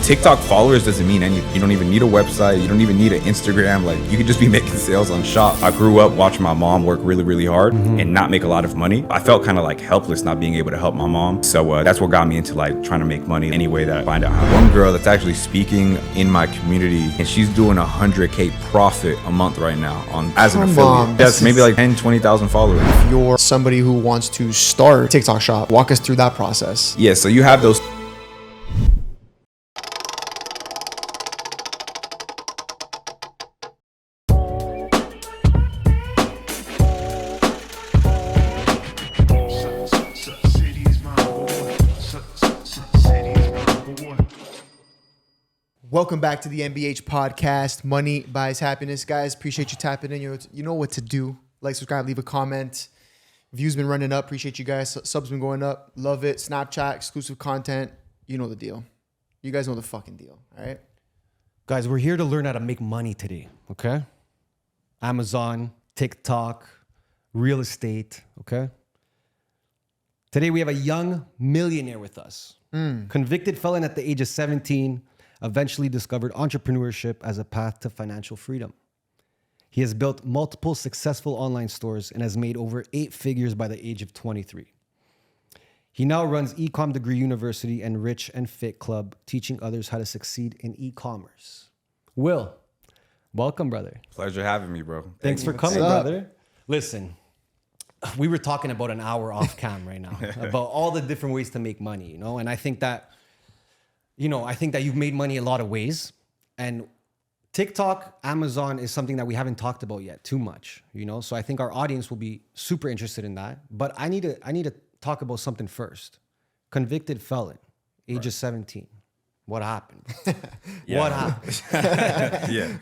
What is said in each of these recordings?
TikTok, followers doesn't mean anything. You don't even need a website. You don't even need an Instagram. Like, you could just be making sales on Shop. I grew up watching my mom work really, really hard and not make a lot of money. I felt kind of like helpless not being able to help my mom. So that's what got me into like trying to make money any way that I find out. One girl that's actually speaking in my community, and she's doing $100K profit a month right now as an affiliate. That's maybe like 10, 20,000 followers. If you're somebody who wants to start a TikTok shop, walk us through that process. Yeah, so you have those. Welcome back to the MBH podcast, Money Buys Happiness. Guys, appreciate you tapping in. You know what to do. Like, subscribe, leave a comment. Views been running up. Appreciate you guys. Subs been going up. Love it. Snapchat, exclusive content. You know the deal. You guys know the fucking deal, all right? Guys, we're here to learn how to make money today, okay? Amazon, TikTok, real estate, okay? Today we have a young millionaire with us. Convicted felon at the age of 17, eventually discovered entrepreneurship as a path to financial freedom. He has built multiple successful online stores and has made over 8 figures by the age of 23. He now runs Ecom Degree University and Rich and Fit Club, teaching others how to succeed in e-commerce. Will, welcome, brother. Pleasure having me, bro. Thanks for coming, brother. Listen, we were talking about an hour off cam right now about all the different ways to make money, you know? And I think that you've made money a lot of ways. And TikTok, Amazon is something that we haven't talked about yet too much, you know? So I think our audience will be super interested in that. But I need to talk about something first. Convicted felon, age of 17. What happened? What happened? Yeah.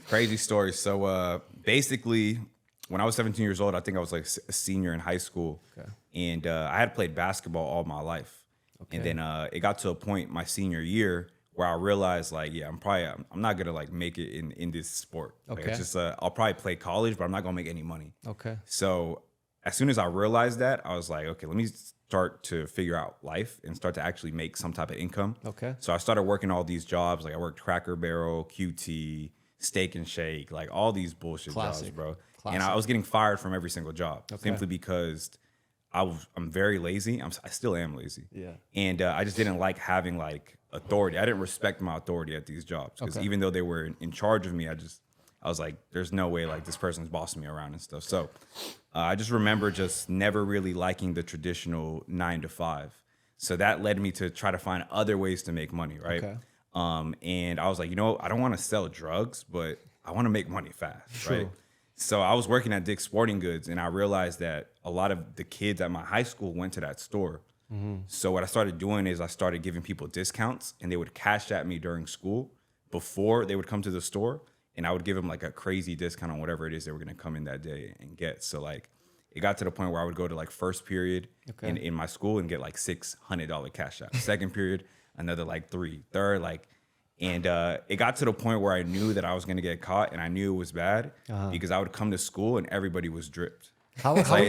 Crazy story. So basically, when I was 17 years old, I think I was like a senior in high school. Okay. And I had played basketball all my life. Okay. And then it got to a point my senior year where I realized, like, yeah, I'm not gonna like make it in this sport. Okay. Like, it's just I'll probably play college, but I'm not gonna make any money. Okay. So as soon as I realized that, I was like, okay, let me start to figure out life and start to actually make some type of income. Okay. So I started working all these jobs. Like, I worked Cracker Barrel, QT, Steak and Shake, like all these bullshit jobs, bro. Classic. And I was getting fired from every single job simply because I'm very lazy. I still am lazy. Yeah. And I just didn't like having like authority. I didn't respect my authority at these jobs because even though they were in charge of me, I was like, there's no way like this person's bossing me around and stuff. So I just remember just never really liking the traditional 9 to 5. So that led me to try to find other ways to make money, right? Okay. And I was like, I don't want to sell drugs, but I want to make money fast, True. Right? So I was working at Dick's Sporting Goods, and I realized that a lot of the kids at my high school went to that store. Mm-hmm. So what I started doing is I started giving people discounts, and they would cash at me during school before they would come to the store, and I would give them like a crazy discount on whatever it is they were going to come in that day and get. So like it got to the point where I would go to like first period in my school and get like $600 cash out. Second period, another like 3. Third, like. And it got to the point where I knew that I was going to get caught, and I knew it was bad because I would come to school and everybody was dripped. Everybody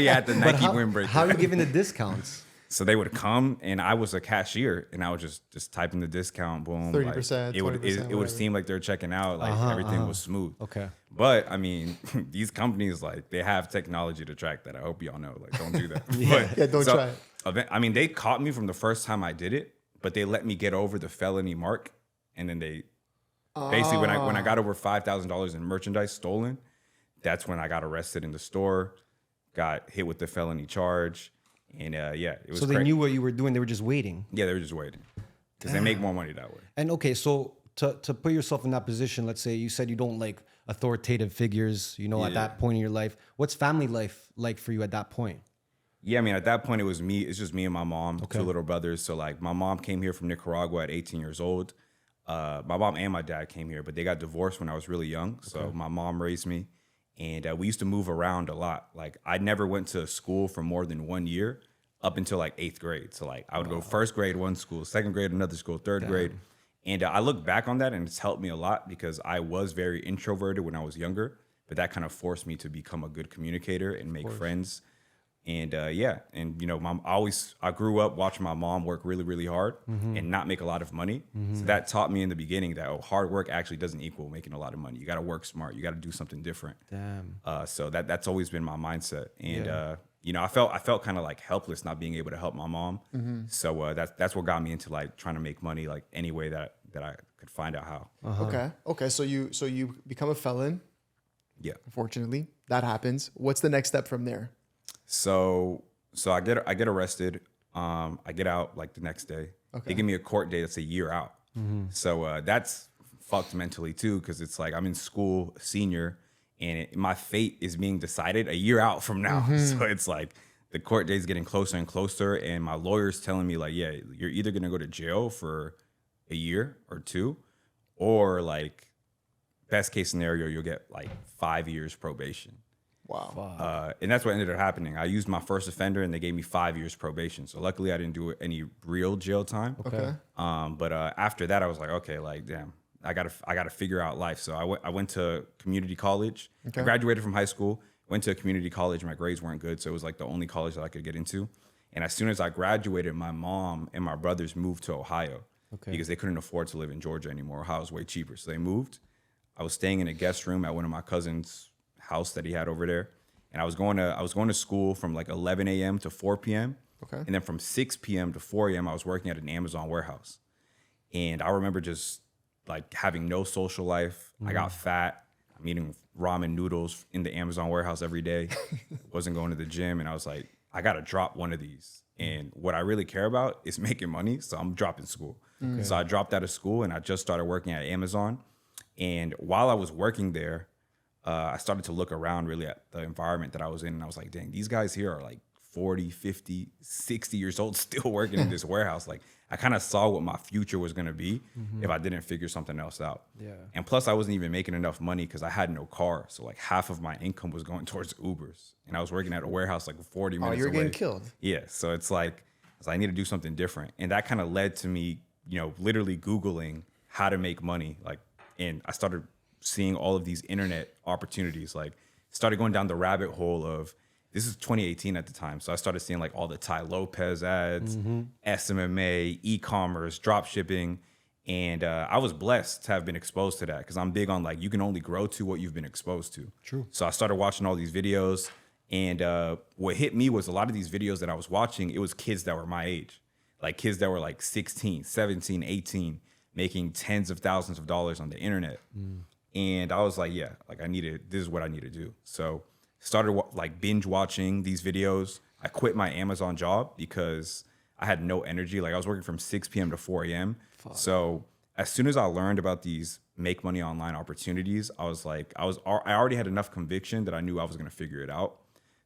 had the Nike windbreaker. How are you giving the discounts? So they would come, and I was a cashier, and I would just type in the discount, boom. 30%, like, it would seem like they're checking out, like everything was smooth. Okay. But I mean, these companies, like, they have technology to track that. I hope y'all know, like, don't do that. Don't try it. I mean, they caught me from the first time I did it. But they let me get over the felony mark, and then they basically when I got over $5,000 in merchandise stolen, that's when I got arrested in the store, got hit with the felony charge, and it was. So they knew what you were doing. They were just waiting. Yeah, they were just waiting because they make more money that way. And okay, so to put yourself in that position, let's say you said you don't like authoritative figures, at that point in your life. What's family life like for you at that point? Yeah, I mean, at that point, it was me. It's just me and my mom, 2 little brothers. So, like, my mom came here from Nicaragua at 18 years old. My mom and my dad came here, but they got divorced when I was really young. So, my mom raised me, and we used to move around a lot. Like, I never went to school for more than 1 year up until, like, 8th grade. So, like, I would go first grade, one school, second grade, another school, third grade. And I look back on that, and it's helped me a lot because I was very introverted when I was younger, but that kind of forced me to become a good communicator and make friends. And and I grew up watching my mom work really, really hard and not make a lot of money. So that taught me in the beginning that hard work actually doesn't equal making a lot of money. You got to work smart. You got to do something different. Damn. So that's always been my mindset. And I felt kind of like helpless not being able to help my mom. So that's what got me into like trying to make money like any way that I could find out how. Okay. So you become a felon. Yeah. Unfortunately, that happens. What's the next step from there? So I get arrested. I get out like the next day. Okay. They give me a court date that's a year out. So that's fucked mentally too, because it's like I'm in school, senior, and my fate is being decided a year out from now. So it's like the court date is getting closer and closer, and my lawyer's telling me like, yeah, you're either gonna go to jail for a year or two, or like best case scenario, you'll get like 5 years probation. Wow. And that's what ended up happening. I used my first offender and they gave me 5 years probation. So luckily I didn't do any real jail time. Okay. But after that I was like, okay, like damn, I gotta figure out life. So I went to community college. Okay. I graduated from high school, went to a community college. My grades weren't good, so it was like the only college that I could get into. And as soon as I graduated, my mom and my brothers moved to Ohio because they couldn't afford to live in Georgia anymore. Ohio was way cheaper, so they moved. I was staying in a guest room at one of my cousin's house that he had over there. And I was going to school from like 11 a.m. to 4 p.m. Okay. And then from 6 p.m. to 4 a.m. I was working at an Amazon warehouse. And I remember just like having no social life. I got fat. I'm eating ramen noodles in the Amazon warehouse every day. Wasn't going to the gym. And I was like, I got to drop one of these. And what I really care about is making money. So I'm dropping school. Okay. So I dropped out of school and I just started working at Amazon. And while I was working there, I started to look around really at the environment that I was in. And I was like, dang, these guys here are like 40, 50, 60 years old, still working in this warehouse. Like I kind of saw what my future was going to be if I didn't figure something else out. Yeah. And plus I wasn't even making enough money because I had no car. So like half of my income was going towards Ubers. And I was working at a warehouse like 40 minutes away. Oh, you're getting killed. Yeah. So it's like, I need to do something different. And that kind of led to me, literally Googling how to make money. And I started seeing all of these internet opportunities, like started going down the rabbit hole of, this is 2018 at the time. So I started seeing like all the Ty Lopez ads, SMMA, e-commerce, drop shipping. And I was blessed to have been exposed to that because I'm big on like, you can only grow to what you've been exposed to. True. So I started watching all these videos. And what hit me was a lot of these videos that I was watching, it was kids that were my age, like kids that were like 16, 17, 18, making tens of thousands of dollars on the internet. And I was like, yeah, like this is what I need to do. So started like binge watching these videos. I quit my Amazon job because I had no energy. Like I was working from 6 p.m. to 4 a.m. Fuck. So as soon as I learned about these make money online opportunities, I was like, I already had enough conviction that I knew I was going to figure it out.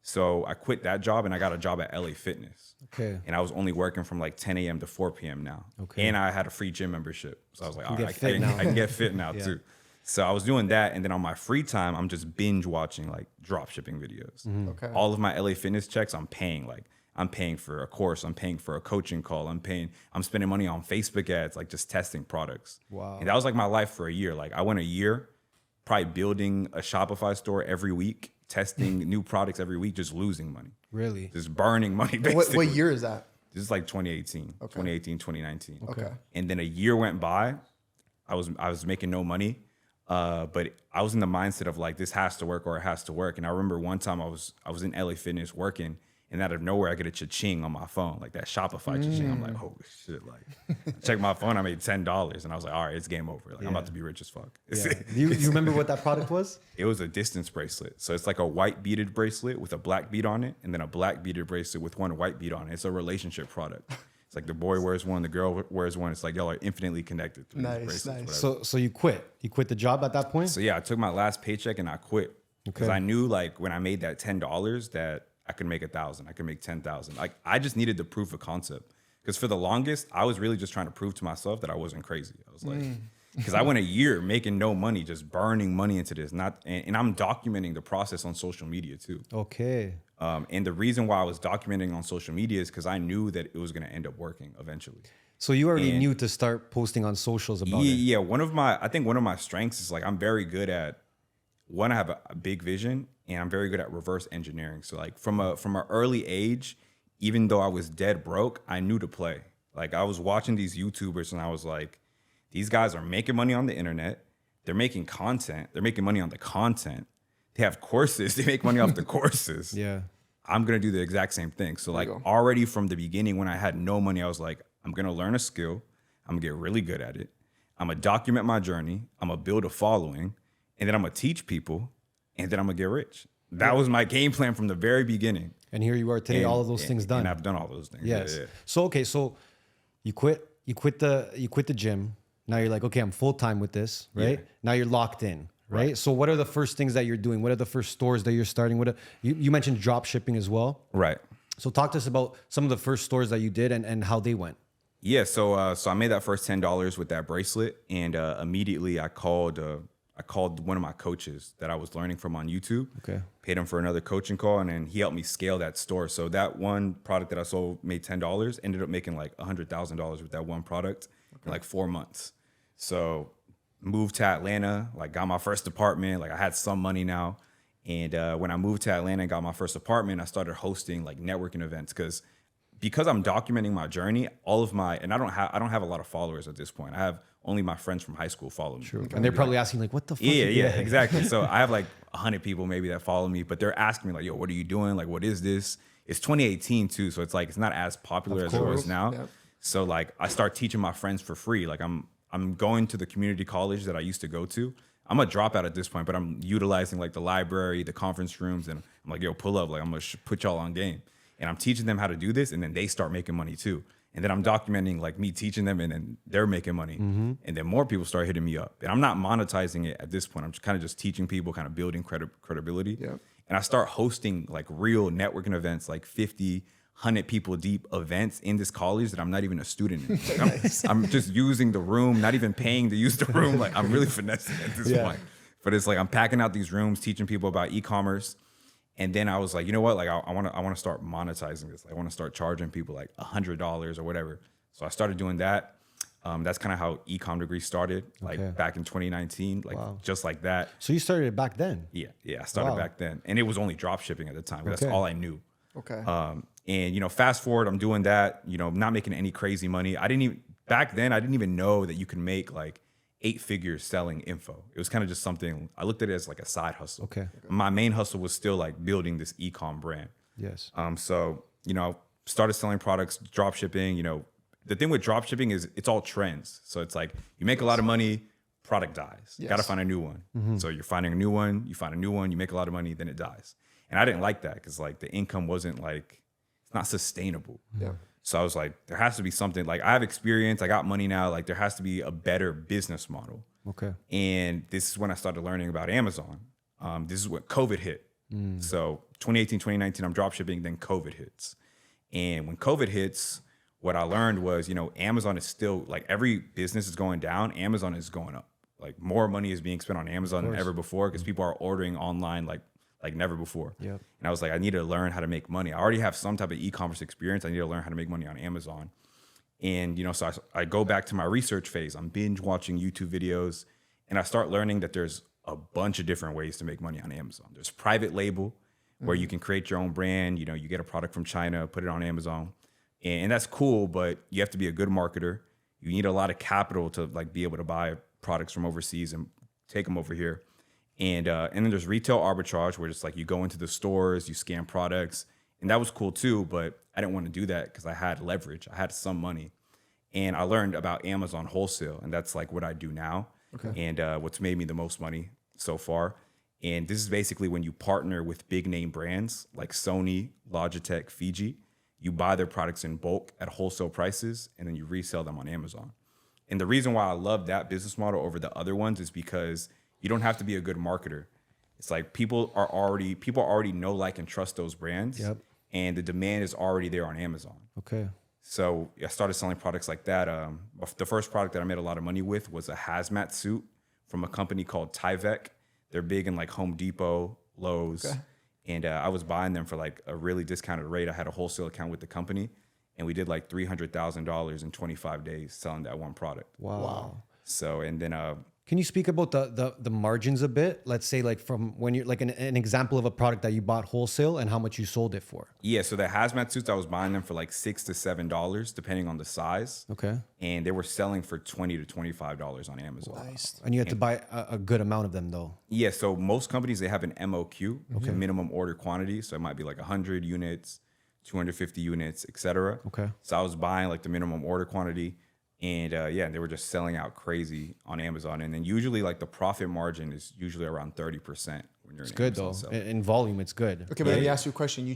So I quit that job and I got a job at LA Fitness. Okay. And I was only working from like 10 a.m. to 4 p.m. now. Okay. And I had a free gym membership. So I was like, all right, I can get fit now too. So I was doing that. And then on my free time, I'm just binge watching like drop shipping videos. Okay. All of my LA Fitness checks, I'm paying for a course. I'm paying for a coaching call. I'm spending money on Facebook ads, like just testing products. Wow. And that was like my life for a year. Like I went a year probably building a Shopify store every week, testing new products every week, just losing money. Really? Just burning money, basically. What year is that? This is like 2018, okay. 2018, 2019. Okay. And then a year went by. I was making no money, but I was in the mindset of like, this has to work or it has to work. And I remember one time I was in LA Fitness working, and out of nowhere I get a cha-ching on my phone, like that Shopify cha-ching. I'm like, holy shit! Like, check my phone, I made $10, and I was like, all right, it's game over. Like I'm about to be rich as fuck. Yeah. You remember what that product was? It was a distance bracelet. So it's like a white beaded bracelet with a black bead on it, and then a black beaded bracelet with one white bead on it. It's a relationship product. It's like the boy wears one, the girl wears one. It's like y'all are infinitely connected. Nice. So you quit? You quit the job at that point? So yeah, I took my last paycheck and I quit because I knew like when I made that $10 that I could make 1,000. I could make 10,000. Like I just needed the proof of concept because for the longest I was really just trying to prove to myself that I wasn't crazy. I was like, because I went a year making no money, just burning money into this. And I'm documenting the process on social media too. Okay. And the reason why I was documenting on social media is because I knew that it was going to end up working eventually. So you already knew to start posting on socials about it. Yeah. I think one of my strengths is like I'm very good at one, I have a big vision, and I'm very good at reverse engineering. So like from an early age, even though I was dead broke, I knew to play. Like I was watching these YouTubers and I was like, these guys are making money on the internet. They're making content. They're making money on the content. They have courses. They make money off the courses. Yeah. I'm going to do the exact same thing. So like already from the beginning when I had no money, I was like, I'm going to learn a skill. I'm going to get really good at it. I'm going to document my journey. I'm going to build a following. And then I'm going to teach people. And then I'm going to get rich. That was my game plan from the very beginning. And here you are today, all of those things done. And I've done all those things. Yes. Yeah. So, okay. So you quit the gym. Now you're like, okay, I'm full time with this, right? Yeah. Now you're locked in, right? So what are the first things that you're doing? What are the first stores that you're starting? You mentioned drop shipping as well. Right. So talk to us about some of the first stores that you did and how they went. Yeah. So I made that first $10 with that bracelet, and immediately I called one of my coaches that I was learning from on YouTube. Okay. Paid him for another coaching call, and then he helped me scale that store. So that one product that I sold made $10, ended up making like $100,000 with that one product in like 4 months. So moved to Atlanta, like got my first apartment, like I had some money now. And when I moved to Atlanta and got my first apartment, I started hosting like networking events because I'm documenting my journey. And I don't have a lot of followers at this point. I have only my friends from high school follow me. True. And they're probably asking like, what the fuck? Yeah, exactly. So I have like 100 people maybe that follow me, but they're asking me like, yo, what are you doing? Like, what is this? It's 2018 too. So it's like, it's not as popular as it was now. Yep. So like I start teaching my friends for free. Like I'm going to the community college that I used to go to. I'm a dropout at this point, but I'm utilizing like the library, the conference rooms, and I'm like, yo, pull up. Like I'm gonna put y'all on game. And I'm teaching them how to do this, and then they start making money too. And then I'm documenting like me teaching them, and then they're making money. Mm-hmm. And then more people start hitting me up. And I'm not monetizing it at this point. I'm just kind of just teaching people, kind of building credibility. Yep. And I start hosting like real networking events, like 50, 100 people deep events in this college that I'm not even a student in. Like I'm just using the room, not even paying to use the room. Like I'm really finessing at this point. But it's like I'm packing out these rooms, teaching people about e-commerce. And then I was like, you know what? Like I want to start monetizing this. Like, I want to start charging people like $100 or whatever. So I started doing that. That's kind of how Ecom Degree started, like back in 2019, like just like that. So you started it back then? Yeah, I started back then, and it was only drop shipping at the time. That's all I knew. Okay. And fast forward, I'm doing that. Not making any crazy money. Back then I didn't even know that you can make like 8 figures selling info. It was kind of just something, I looked at it as like a side hustle. Okay. My main hustle was still like building this e-com brand. Yes. So, started selling products, drop shipping. The thing with drop shipping is it's all trends. So it's like you make a lot of money, product dies. Yes. Got to find a new one. Mm-hmm. So you're finding a new one, you find a new one, you make a lot of money, then it dies. And I didn't like that because like the income wasn't like, it's not sustainable. Yeah. So I was like, there has to be something. Like I have experience, I got money now. Like there has to be a better business model. Okay. And this is when I started learning about Amazon. This is when COVID hit. So 2018, 2019, I'm drop shipping, then COVID hits. And when COVID hits, what I learned was, Amazon is still like every business is going down. Amazon is going up. Like more money is being spent on Amazon than ever before because people are ordering online like never before. Yep. And I was like, I need to learn how to make money. I already have some type of e-commerce experience. I need to learn how to make money on Amazon. And, so I go back to my research phase. I'm binge watching YouTube videos, and I start learning that there's a bunch of different ways to make money on Amazon. There's private label where you can create your own brand. You get a product from China, put it on Amazon. And that's cool, but you have to be a good marketer. You need a lot of capital to like be able to buy products from overseas and take them over here. And then there's retail arbitrage where it's like you go into the stores, you scan products, and that was cool too, but I didn't want to do that because I had leverage. I had some money. And I learned about Amazon wholesale, and that's like what I do now. Okay. And what's made me the most money so far. And this is basically when you partner with big name brands like Sony, Logitech, Fiji. You buy their products in bulk at wholesale prices, and then you resell them on Amazon. And the reason why I love that business model over the other ones is because you don't have to be a good marketer. It's like people already know, like, and trust those brands. Yep. And the demand is already there on Amazon. Okay. So I started selling products like that. The first product that I made a lot of money with was a hazmat suit from a company called Tyvek. They're big in like Home Depot, Lowe's. Okay. And I was buying them for like a really discounted rate. I had a wholesale account with the company, and we did like $300,000 in 25 days selling that one product. Wow. So, and then Can you speak about the margins a bit? Let's say like from when you're like an example of a product that you bought wholesale and how much you sold it for. yeah, so the hazmat suits, I was buying them for like $6 to $7, depending on the size. Okay. And they were selling for $20 to $25 on Amazon. Nice. And you had to buy a good amount of them though. Yeah, so most companies, they have an MOQ, minimum order quantity. So it might be like 100 units, 250 units, etc. Okay. So I was buying like the minimum order quantity. And yeah, they were just selling out crazy on Amazon. And then usually like the profit margin is usually around 30% when you're It's good though. In volume, it's good. Okay, but let me ask you a question.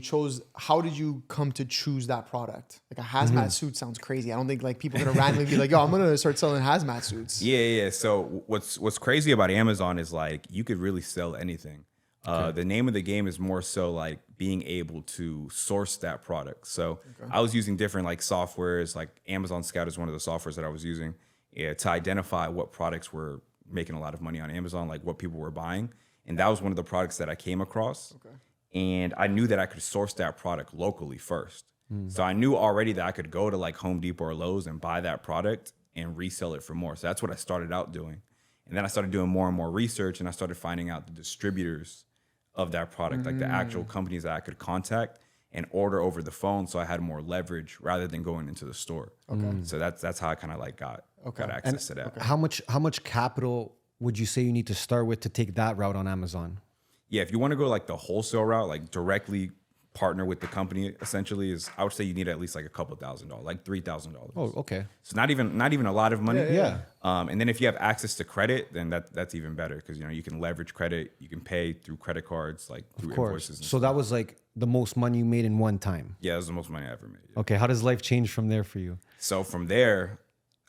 How did you come to choose that product? Like a hazmat suit sounds crazy. I don't think like people are gonna randomly be like, yo, I'm gonna start selling hazmat suits. Yeah. So what's crazy about Amazon is like you could really sell anything. The name of the game is more so like being able to source that product. So I was using different like softwares, like Amazon Scout is one of the softwares that I was using to identify what products were making a lot of money on Amazon, like what people were buying. And that was one of the products that I came across. Okay. And I knew that I could source that product locally first. So I knew already that I could go to like Home Depot or Lowe's and buy that product and resell it for more. So that's what I started out doing. And then I started doing more and more research and I started finding out the distributors of that product, like the actual companies that I could contact and order over the phone. So I had more leverage rather than going into the store. Okay. So that's how I kind of like got access to that. Okay. How much capital would you say you need to start with to take that route on Amazon? Yeah, if you want to go like the wholesale route, like directly partner with the company, essentially I would say you need at least like a couple $1,000, like $3,000. Oh, okay. So not even a lot of money. Yeah. And then if you have access to credit, then that's even better because you can leverage credit, you can pay through credit cards, like through invoices. So that was like the most money you made in one time. Yeah, that was the most money I ever made. Yeah. Okay, how does life change from there for you? So from there,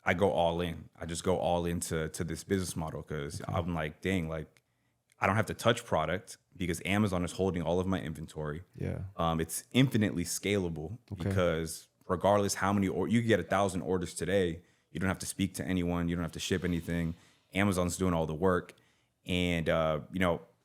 I go all in. I just go all into this business model because I'm like, dang, like I don't have to touch product because Amazon is holding all of my inventory. Yeah. It's infinitely scalable because regardless how many, or you can get 1,000 orders today, you don't have to speak to anyone, you don't have to ship anything. Amazon's doing all the work. And,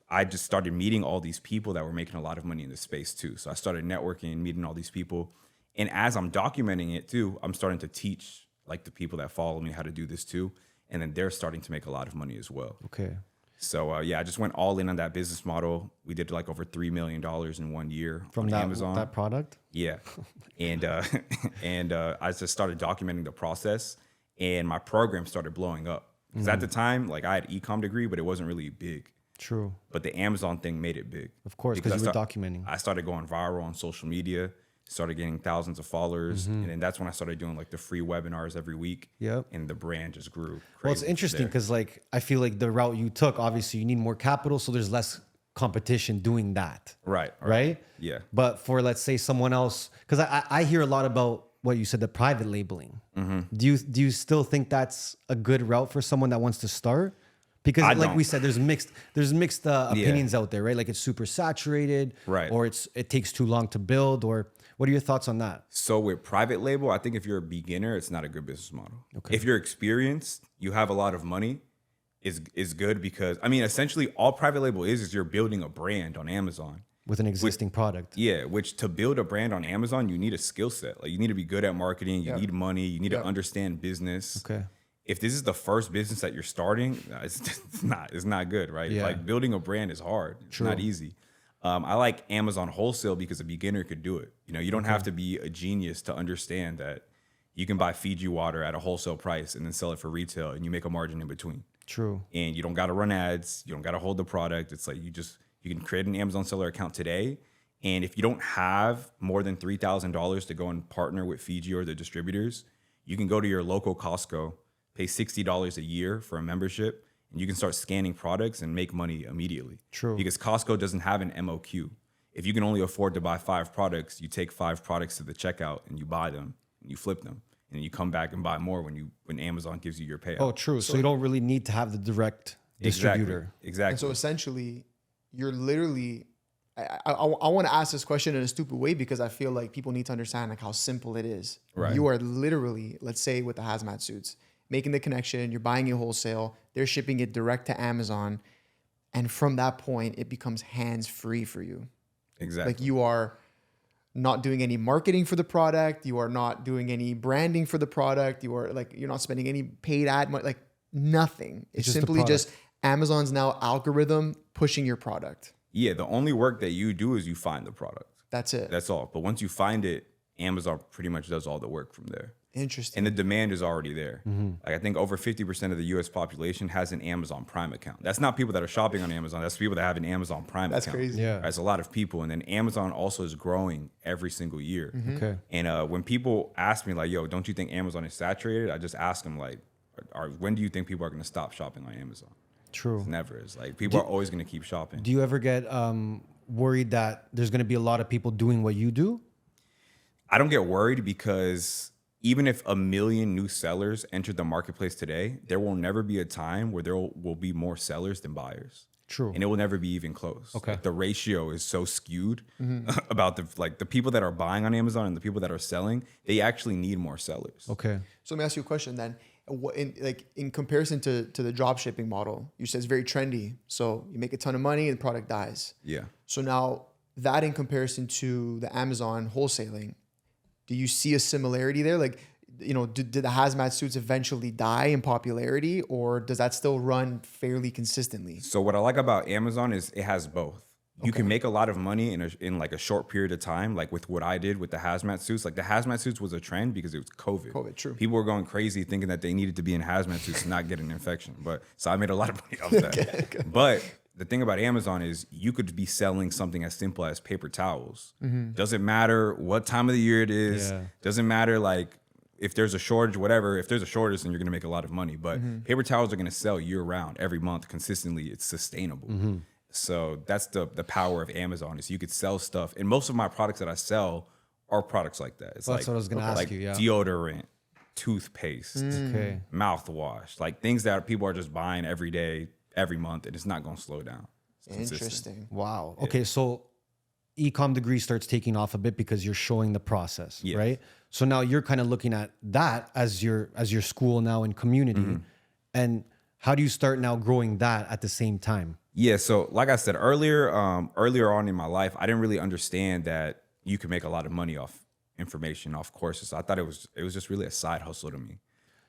I just started meeting all these people that were making a lot of money in this space too. So I started networking and meeting all these people. And as I'm documenting it too, I'm starting to teach like the people that follow me how to do this too. And then they're starting to make a lot of money as well. Okay. So I just went all in on that business model. We did like over $3 million in 1 year from Amazon. That product? Yeah. And I just started documenting the process and my program started blowing up. Because at the time, like I had e-com degree, but it wasn't really big. True. But the Amazon thing made it big. Of course, because you were documenting. I started going viral on social media, started getting thousands of followers. And then that's when I started doing like the free webinars every week. Yep. And the brand just grew crazy. Well, it's interesting because like I feel like the route you took, obviously you need more capital, so there's less competition doing that. Right? Yeah. But for let's say someone else, because I hear a lot about what you said, the private labeling. Do you still think that's a good route for someone that wants to start? Because like we said, there's mixed opinions out there, right? Like it's super saturated, right? Or it takes too long to build. Or what are your thoughts on that? So with private label, I think if you're a beginner, it's not a good business model. Okay. If you're experienced, you have a lot of money, is good because essentially all private label is you're building a brand on Amazon with an existing product. Yeah, which to build a brand on Amazon, you need a skill set. Like you need to be good at marketing, you need money, you need to understand business. Okay. If this is the first business that you're starting, it's not good, right? Yeah. Like building a brand is hard. It's not easy. I like Amazon wholesale because a beginner could do it. You don't have to be a genius to understand that you can buy Fiji water at a wholesale price and then sell it for retail and you make a margin in between. True. And you don't got to run ads. You don't got to hold the product. It's like you can create an Amazon seller account today. And if you don't have more than $3,000 to go and partner with Fiji or the distributors, you can go to your local Costco, pay $60 a year for a membership, and you can start scanning products and make money immediately. True. Because Costco doesn't have an MOQ. If you can only afford to buy 5 products, you take 5 products to the checkout and you buy them and you flip them. And you come back and buy more when Amazon gives you your payout. Oh, true. So you don't really need to have the direct distributor. Exactly. And so essentially, you're literally... I want to ask this question in a stupid way because I feel like people need to understand like how simple it is. Right. You are literally, let's say with the hazmat suits, making the connection, you're buying it wholesale, they're shipping it direct to Amazon. And from that point, it becomes hands-free for you. Exactly. Like you are not doing any marketing for the product. You are not doing any branding for the product. You're not spending any paid ad money. Like nothing. It's just a simply product. just Amazon's now algorithm pushing your product. Yeah, the only work that you do is you find the product. That's it. That's all. But once you find it, Amazon pretty much does all the work from there. Interesting. And the demand is already there. Like I think over 50% of the US population has an Amazon Prime account. That's not people that are shopping on Amazon. That's people that have an Amazon Prime That's account. crazy. Yeah. That's a lot of people. And then Amazon also is growing every single year. Okay. And when people ask me like, yo, don't you think Amazon is saturated? I just ask them like, when do you think people are going to stop shopping on Amazon? True. It's never. It's like people are always going to keep shopping. Do you ever get worried that there's going to be a lot of people doing what you do? I don't get worried because even if 1 million new sellers entered the marketplace today, there will never be a time where there will be more sellers than buyers. True. And it will never be even close. Okay. Like the ratio is so skewed about the people that are buying on Amazon and the people that are selling, they actually need more sellers. Okay. So let me ask you a question then. In comparison to the drop shipping model, you said it's very trendy. So you make a ton of money and the product dies. Yeah. So now that in comparison to the Amazon wholesaling, do you see a similarity there? Like, did the hazmat suits eventually die in popularity, or does that still run fairly consistently? So what I like about Amazon is it has both. You can make a lot of money in like a short period of time, like with what I did with the hazmat suits. Like the hazmat suits was a trend because it was COVID. COVID, true. People were going crazy thinking that they needed to be in hazmat suits to not get an infection. So I made a lot of money off that. Okay. But the thing about Amazon is you could be selling something as simple as paper towels. Doesn't matter what time of the year it is. Yeah. Doesn't matter like if there's a shortage, whatever. If there's a shortage, then you're going to make a lot of money. But paper towels are going to sell year round, every month, consistently. It's sustainable. So that's the power of Amazon is you could sell stuff. And most of my products that I sell are products like that. It's That's what I was gonna ask like you, yeah. deodorant, toothpaste, Okay. mouthwash, like things that people are just buying every day, every month, and it's not going to slow down. It's consistent. Interesting. Wow. Okay, so e-com degree starts taking off a bit because you're showing the process, Yes. right? So now you're kind of looking at that as your school now and community. And how do you start now growing that at the same time? Yeah, so like I said earlier on in my life, I didn't really understand that you could make a lot of money off information, off courses. I thought it was just really a side hustle to me.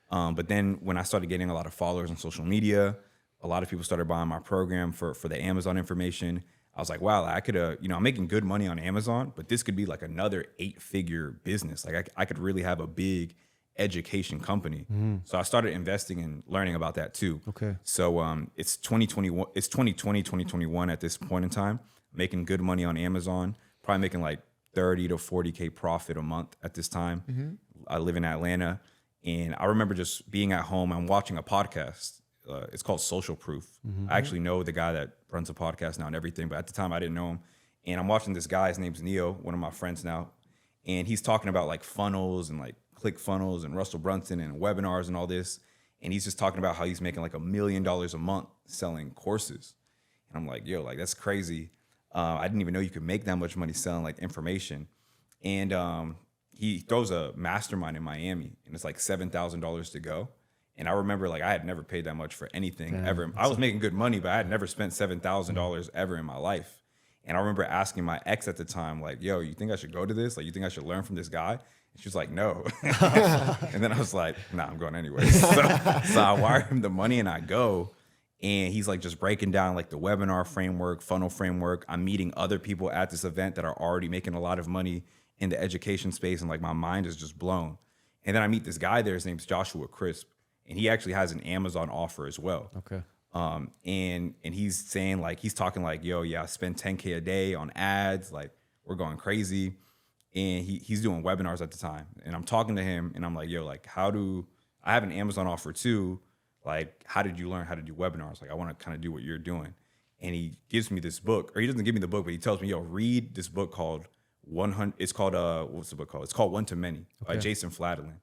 But then when I started getting a lot of followers on social media, a lot of people started buying my program for the Amazon information. I was like, wow, I could, I'm making good money on Amazon, but this could be like another 8-figure business. Like I could really have a big education company. So I started investing and learning about that too. Okay. So it's 2021, it's 2020, 2021 at this point in time, making good money on Amazon, probably making like 30 to 40K profit a month at this time. I live in Atlanta, and I remember just being at home and watching a podcast. It's called Social Proof. I actually know the guy that runs a podcast now and everything, but at the time I didn't know him. And I'm watching this guy, his name's Neo, one of my friends now, and he's talking about like funnels and like Click Funnels and Russell Brunson and webinars and all this. And he's just talking about how he's making like $1 million a month selling courses. And I'm like, yo, like that's crazy. I didn't even know you could make that much money selling like information. And he throws a mastermind in Miami, and it's like $7,000 to go. And I remember like I had never paid that much for anything ever. I was making good money, but I had never spent $7,000 ever in my life. And I remember asking my ex at the time, like, yo, you think I should go to this? Like, you think I should learn from this guy? And she was like, no. And then I was like, nah, I'm going anyway. So I wire him the money and I go. And he's like just breaking down like the webinar framework, funnel framework. I'm meeting other people at this event that are already making a lot of money in the education space. And like my mind is just blown. And then I meet this guy there. His name's Joshua Crisp. And he actually has an Amazon offer as well. Okay. And he's saying like, he's talking like, yo, yeah, I spend 10K a day on ads. Like we're going crazy. And he's doing webinars at the time. And I'm talking to him and I'm like, yo, like I have an Amazon offer too. Like, how did you learn how to do webinars? Like, I want to kind of do what you're doing. And he gives me this book, or he doesn't give me the book, but he tells me, yo, read this book called 100. It's called, what's the book called? It's called One to Many by Jason Fladlien.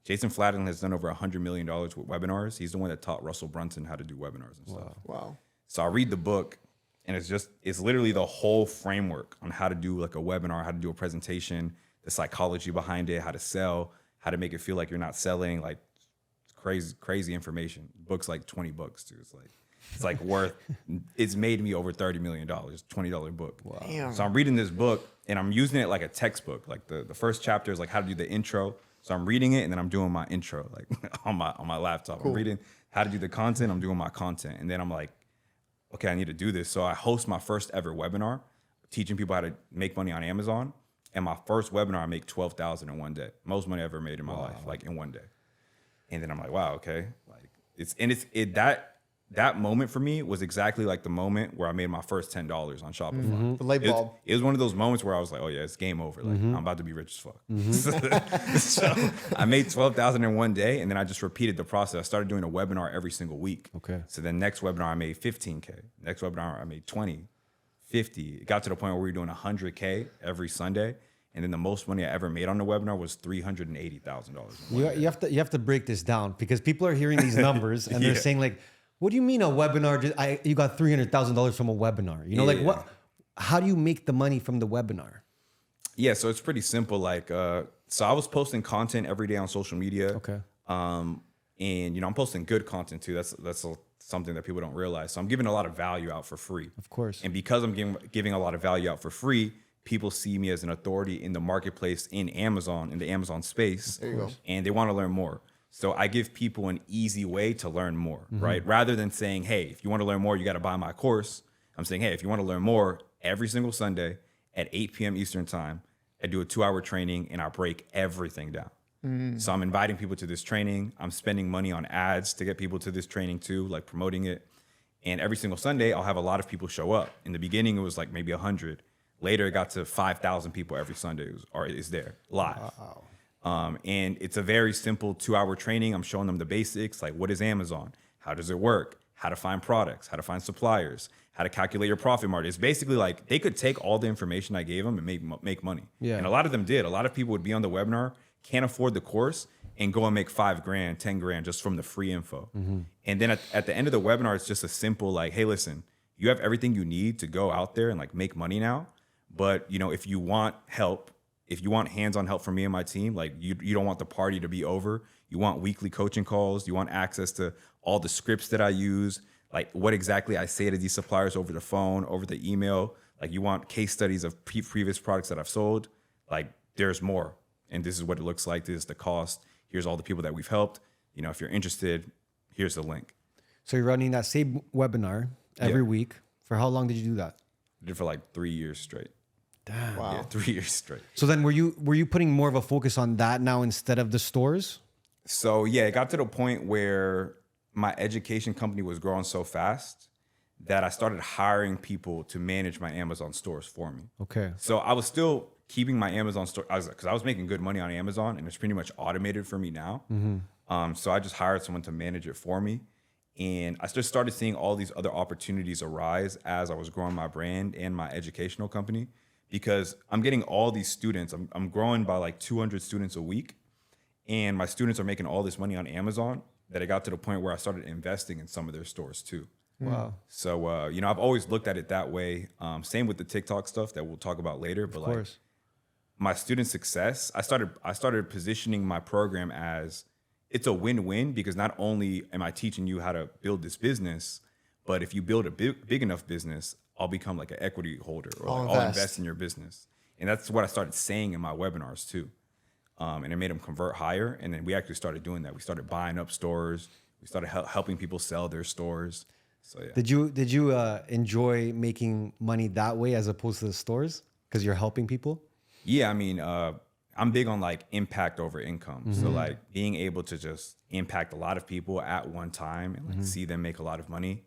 Jason Fladlien has done over $100 million with webinars. He's the one that taught Russell Brunson how to do webinars and stuff. Wow. So I read the book, and it's literally the whole framework on how to do like a webinar, how to do a presentation, the psychology behind it, how to sell, how to make it feel like you're not selling, like crazy information. The book's like $20 too. It's like worth, it's made me over $30 million, $20 book. Wow. Damn. So I'm reading this book and I'm using it like a textbook. Like the first chapter is like how to do the intro. So I'm reading it and then I'm doing my intro like on my laptop. Cool. I'm reading how to do the content. I'm doing my content. And then I'm like, okay, I need to do this. So I host my first ever webinar teaching people how to make money on Amazon. And my first webinar, I make $12,000 in one day. Most money I ever made in my life, like in one day. And then I'm like, wow, okay. Like that moment for me was exactly like the moment where I made my first $10 on Shopify. Mm-hmm. The light bulb. It was one of those moments where I was like, oh yeah, it's game over. Like I'm about to be rich as fuck. So I made $12,000 in one day, and then I just repeated the process. I started doing a webinar every single week. Okay. So then next webinar I made 15K. Next webinar I made 20, 50. It got to the point where we were doing 100K every Sunday. And then the most money I ever made on the webinar was $380,000. You have to break this down because people are hearing these numbers and they're saying like, what do you mean a webinar? You got $300,000 from a webinar? You know, like what? How do you make the money from the webinar? Yeah, so it's pretty simple. Like, so I was posting content every day on social media. Okay. And I'm posting good content too. That's something that people don't realize. So I'm giving a lot of value out for free. Of course. And because I'm giving a lot of value out for free, people see me as an authority in the marketplace in the Amazon space. There you go. And they want to learn more. So I give people an easy way to learn more, right? Rather than saying, hey, if you want to learn more, you got to buy my course. I'm saying, hey, if you want to learn more, every single Sunday at 8 p.m. Eastern time, I do a 2-hour training and I break everything down. So I'm inviting people to this training. I'm spending money on ads to get people to this training too, like promoting it. And every single Sunday, I'll have a lot of people show up. In the beginning, it was like maybe 100. Later, it got to 5,000 people every Sunday is there live. Wow. And it's a very simple 2-hour training. I'm showing them the basics, like what is Amazon? How does it work? How to find products, how to find suppliers, how to calculate your profit margin. It's basically like they could take all the information I gave them and make money. Yeah. And a lot of them did. A lot of people would be on the webinar, can't afford the course, and go and make $5,000, $10,000 just from the free info. And then at the end of the webinar, it's just a simple like, hey, listen, you have everything you need to go out there and like make money now. But if you want help, if you want hands-on help from me and my team, like you don't want the party to be over. You want weekly coaching calls. You want access to all the scripts that I use, like what exactly I say to these suppliers over the phone, over the email. Like you want case studies of previous products that I've sold. Like there's more. And this is what it looks like. This is the cost. Here's all the people that we've helped. If you're interested, here's the link. So you're running that same webinar every week. For how long did you do that? I did it for like 3 years straight. Damn. Wow. Yeah, 3 years straight. So then were you putting more of a focus on that now instead of the stores? So yeah, it got to the point where my education company was growing so fast that I started hiring people to manage my Amazon stores for me. Okay. So I was still keeping my Amazon store because I was making good money on Amazon and it's pretty much automated for me now. So I just hired someone to manage it for me. And I just started seeing all these other opportunities arise as I was growing my brand and my educational company. Because I'm getting all these students. I'm growing by like 200 students a week. And my students are making all this money on Amazon that it got to the point where I started investing in some of their stores too. Wow. So, I've always looked at it that way. Same with the TikTok stuff that we'll talk about later. But like my student success, I started positioning my program as it's a win-win because not only am I teaching you how to build this business, but if you build a big enough business, I'll become like an equity holder or I'll invest in your business. And that's what I started saying in my webinars too. And it made them convert higher. And then we actually started doing that. We started buying up stores. We started helping people sell their stores. So yeah. Did you enjoy making money that way as opposed to the stores? Because you're helping people? Yeah, I mean, I'm big on like impact over income. So like being able to just impact a lot of people at one time and like see them make a lot of money.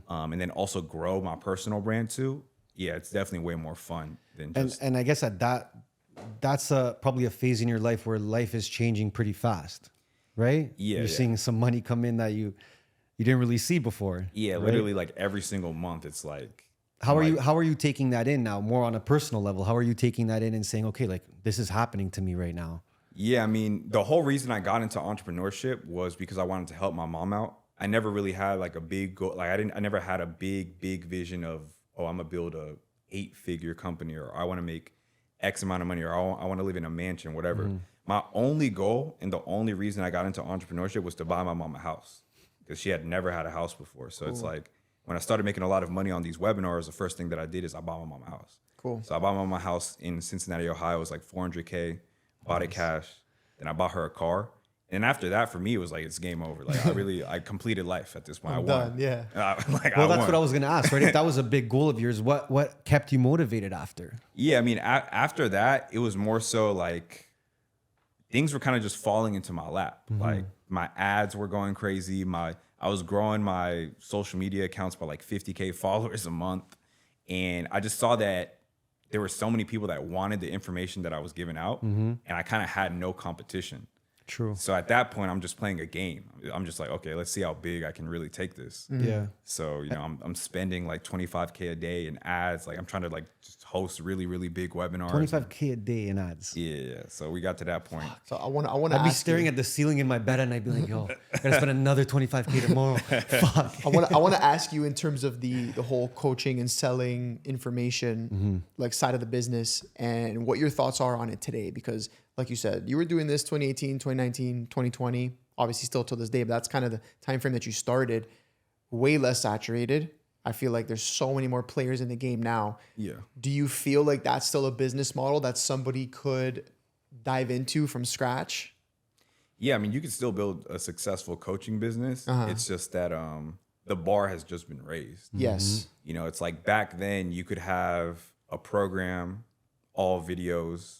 And then also grow my personal brand too. Yeah, it's definitely way more fun than just. And I guess that's probably a phase in your life where life is changing pretty fast, right? Yeah. You're seeing some money come in that you didn't really see before. Yeah, right? literally like every single month it's like. How are you taking that in now, more on a personal level? How are you taking that in and saying, okay, like this is happening to me right now? Yeah, I mean, the whole reason I got into entrepreneurship was because I wanted to help my mom out. I never really had like a big goal. Like I never had a big vision of, I'm gonna build a 8-figure company or I want to make X amount of money or I want to live in a mansion, whatever. My only goal and the only reason I got into entrepreneurship was to buy my mom a house because she had never had a house before. So It's like, when I started making a lot of money on these webinars, the first thing that I did is I bought my mom a house. Cool. So I bought my mom a house in Cincinnati, Ohio. It was like $400K, bought it cash. Then I bought her a car. And after that, for me, it was like, it's game over. Like I completed life at this point. I won. Done, yeah. Well, that's what I was going to ask, right? If that was a big goal of yours, what kept you motivated after? Yeah, I mean, after that, it was more so like things were kind of just falling into my lap. Like my ads were going crazy. I was growing my social media accounts by like 50K followers a month. And I just saw that there were so many people that wanted the information that I was giving out. And I kind of had no competition. True. So at that point, I'm just playing a game. I'm just like, okay, let's see how big I can really take this. Yeah. So, you know, I'm spending like 25K a day in ads. Like I'm trying to like just host really, really big webinars. 25K a day in ads. Yeah. So we got to that point. So I want to I'd be staring at the ceiling in my bed and I'd be like, yo, I gotta spend another 25K tomorrow. Fuck. I want to ask you in terms of the whole coaching and selling information like side of the business and what your thoughts are on it today, because like you said, you were doing this 2018, 2019, 2020, obviously still till this day, but that's kind of the time frame that you started. Way less saturated. I feel like there's so many more players in the game now. Yeah. Do you feel like that's still a business model that somebody could dive into from scratch? Yeah. I mean, you can still build a successful coaching business. It's just that the bar has just been raised. Yes. You know, it's like back then you could have a program, all videos,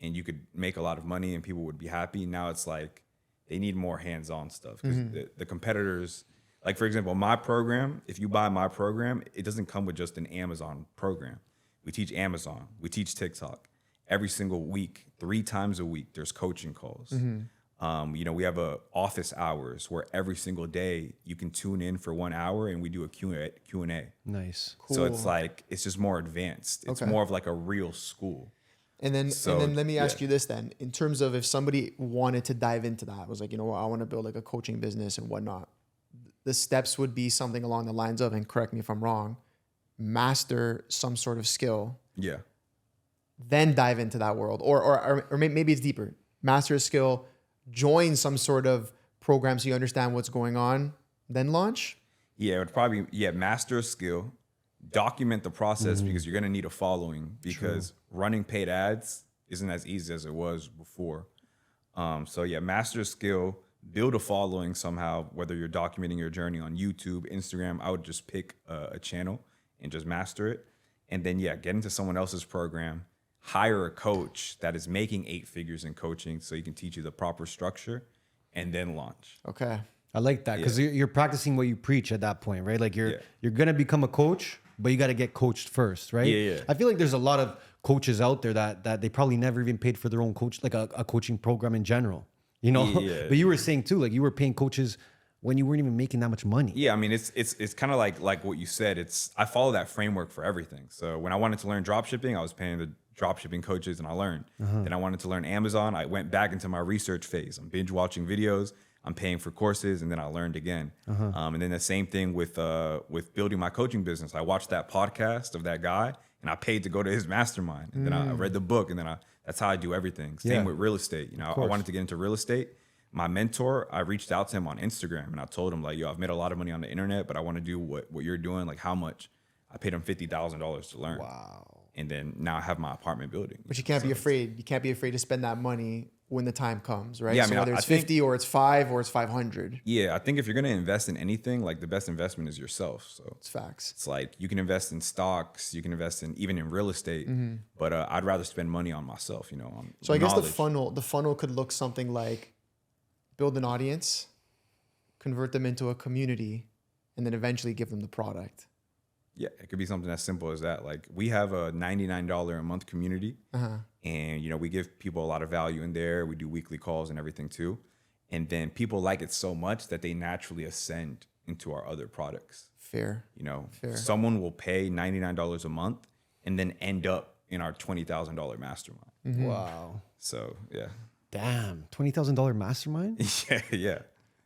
and you could make a lot of money and people would be happy. Now it's like they need more hands-on stuff because the competitors, like for example, my program, if you buy my program, it doesn't come with just an Amazon program. We teach Amazon, we teach TikTok. Every single week, 3 times a week, there's coaching calls. You know, we have office hours where every single day you can tune in for 1 hour and we do a Q&A. Nice. Cool. So it's like, it's just more advanced. It's more of like a real school. And then let me ask you this then, in terms of if somebody wanted to dive into that, was like, you know what, I want to build like a coaching business and whatnot. The steps would be something along the lines of, and correct me if I'm wrong, master some sort of skill, Yeah. then dive into that world. Or maybe it's deeper. Master a skill, join some sort of program so you understand what's going on, then launch? Yeah, it would probably, master a skill, document the process because you're going to need a following because running paid ads isn't as easy as it was before. So yeah, master a skill, build a following somehow, whether you're documenting your journey on YouTube, Instagram. I would just pick a channel and just master it. And then, get into someone else's program, hire a coach that is making 8 figures in coaching so he can teach you the proper structure and then launch. Okay. I like that because you're practicing what you preach at that point, right? Like you're gonna become a coach, but you got to get coached first, right? Yeah. I feel like there's a lot of coaches out there that they probably never even paid for their own coach, like a coaching program in general, you know? Yeah. But you were saying too, like you were paying coaches when you weren't even making that much money. Yeah, I mean, it's kind of like what you said. I follow that framework for everything. So when I wanted to learn dropshipping, I was paying the dropshipping coaches and I learned. Then I wanted to learn Amazon. I went back into my research phase. I'm binge watching videos. I'm paying for courses, and then I learned again. And then the same thing with building my coaching business. I watched that podcast of that guy, and I paid to go to his mastermind. And then I read the book, and then that's how I do everything. Same with real estate. You know, I wanted to get into real estate. My mentor, I reached out to him on Instagram, and I told him like, yo, I've made a lot of money on the internet, but I want to do what you're doing. Like, how much? I paid him $50,000 to learn. Wow. And then now I have my apartment building. But you can't be afraid. You can't be afraid to spend that money when the time comes, right? Yeah, I so mean, whether I it's think- 50 or it's 5 or it's 500, Yeah, I think if you're gonna invest in anything, like the best investment is yourself. So it's facts. it's like you can invest in stocks, you can invest in even in real estate, but I'd rather spend money on myself. You know, on So I guess knowledge. the funnel could look something like build an audience, convert them into a community, and then eventually give them the product. Yeah, it could be something as simple as that. Like we have a $99 a month community, and you know we give people a lot of value in there. We do weekly calls and everything too, and then people like it so much that they naturally ascend into our other products. Fair. You know, Fair. someone will pay $99 a month and then end up in our $20,000 mastermind. Wow. So yeah, Damn. $20,000 mastermind? yeah.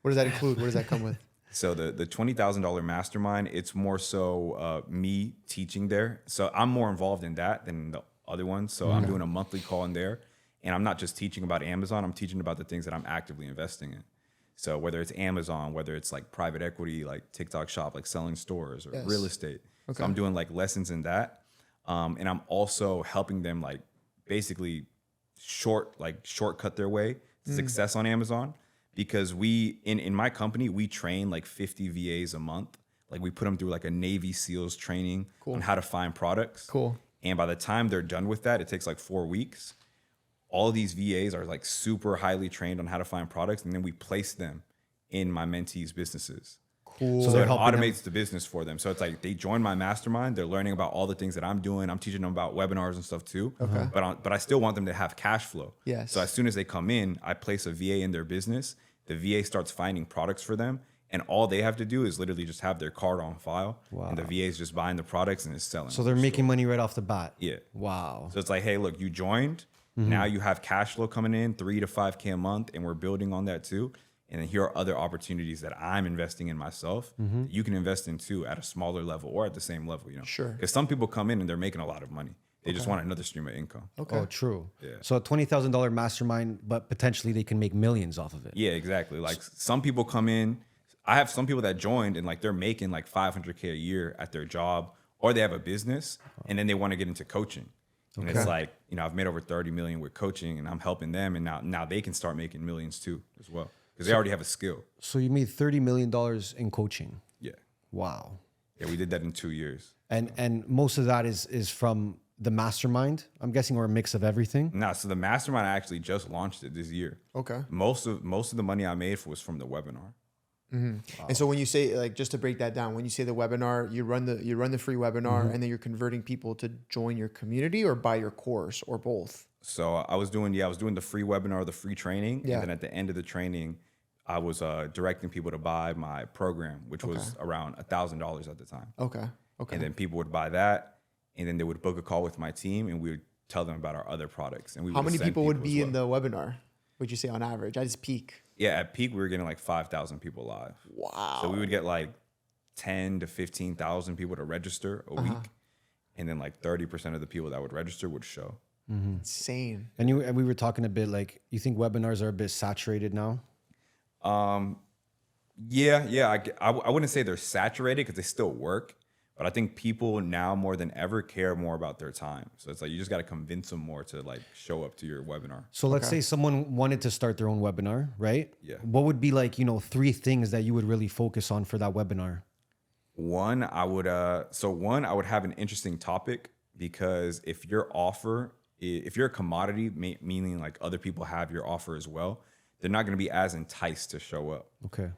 What does that include? What does that come with? So the $20,000 mastermind, it's more so me teaching there. So I'm more involved in that than the other one. So I'm doing a monthly call in there, and I'm not just teaching about Amazon. I'm teaching about the things that I'm actively investing in. So whether it's Amazon, whether it's like private equity, like TikTok shop, like selling stores or Yes. real estate. Okay. So I'm doing like lessons in that. And I'm also helping them like basically shortcut their way success on Amazon because we in my company we train like 50 VAs a month. Like we put them through like a Navy SEALs training on how to find products. Cool. And by the time they're done with that, it takes like 4 weeks. All of these VAs are like super highly trained on how to find products, and then we place them in my mentees' businesses. Cool. So they're it helping automates the business for them. So it's like they join my mastermind. They're learning about all the things that I'm doing. I'm teaching them about webinars and stuff too. Okay. But I still want them to have cash flow. Yes. So as soon as they come in, I place a VA in their business. The VA starts finding products for them. And all they have to do is literally just have their card on file. Wow. And the VA is just buying the products and is selling. So they're making money right off the bat. Yeah. Wow. So it's like, hey, look, you joined. Now you have cash flow coming in, 3 to 5K a month, and we're building on that too. And then here are other opportunities that I'm investing in myself that you can invest in too at a smaller level or at the same level, you know? Sure. Because some people come in and they're making a lot of money. They just want another stream of income. Okay. Oh, true. Yeah. So a $20,000 mastermind, but potentially they can make millions off of it. Yeah, exactly. Like some people come in. I have some people that joined and like they're making like 500K a year at their job, or they have a business and then they want to get into coaching. And it's like, you know, I've made over 30 million with coaching and I'm helping them. And now they can start making millions too as well because they already have a skill. So you made $30 million in coaching. Yeah. Wow. Yeah, we did that in 2 years. And most of that is from the mastermind, I'm guessing, or a mix of everything. Nah, so the mastermind, I actually just launched it this year. Okay. Most of the money I made was from the webinar. Wow. And so when you say, like, just to break that down, when you say the webinar, you run the free webinar and then you're converting people to join your community or buy your course or both. So I was doing the free webinar, the free training. Yeah. And then at the end of the training, I was directing people to buy my program, which was around $1,000 at the time. Okay. Okay. And then people would buy that and then they would book a call with my team and we would tell them about our other products. And we How many send people would as be in well. the webinar? Would you say on average? At its peak? Yeah, at peak, we were getting like 5,000 people live. Wow. So we would get like 10 to 15,000 people to register a week. And then like 30% of the people that would register would show. Insane. And we were talking a bit like, you think webinars are a bit saturated now? Yeah. I wouldn't say they're saturated because they still work. But I think people now more than ever care more about their time. So it's like you just got to convince them more to like show up to your webinar. So let's say someone wanted to start their own webinar, right? Yeah. What would be like, 3 things that you would really focus on for that webinar? One, I would have an interesting topic because if you're a commodity, meaning like other people have your offer as well, they're not going to be as enticed to show up. Okay.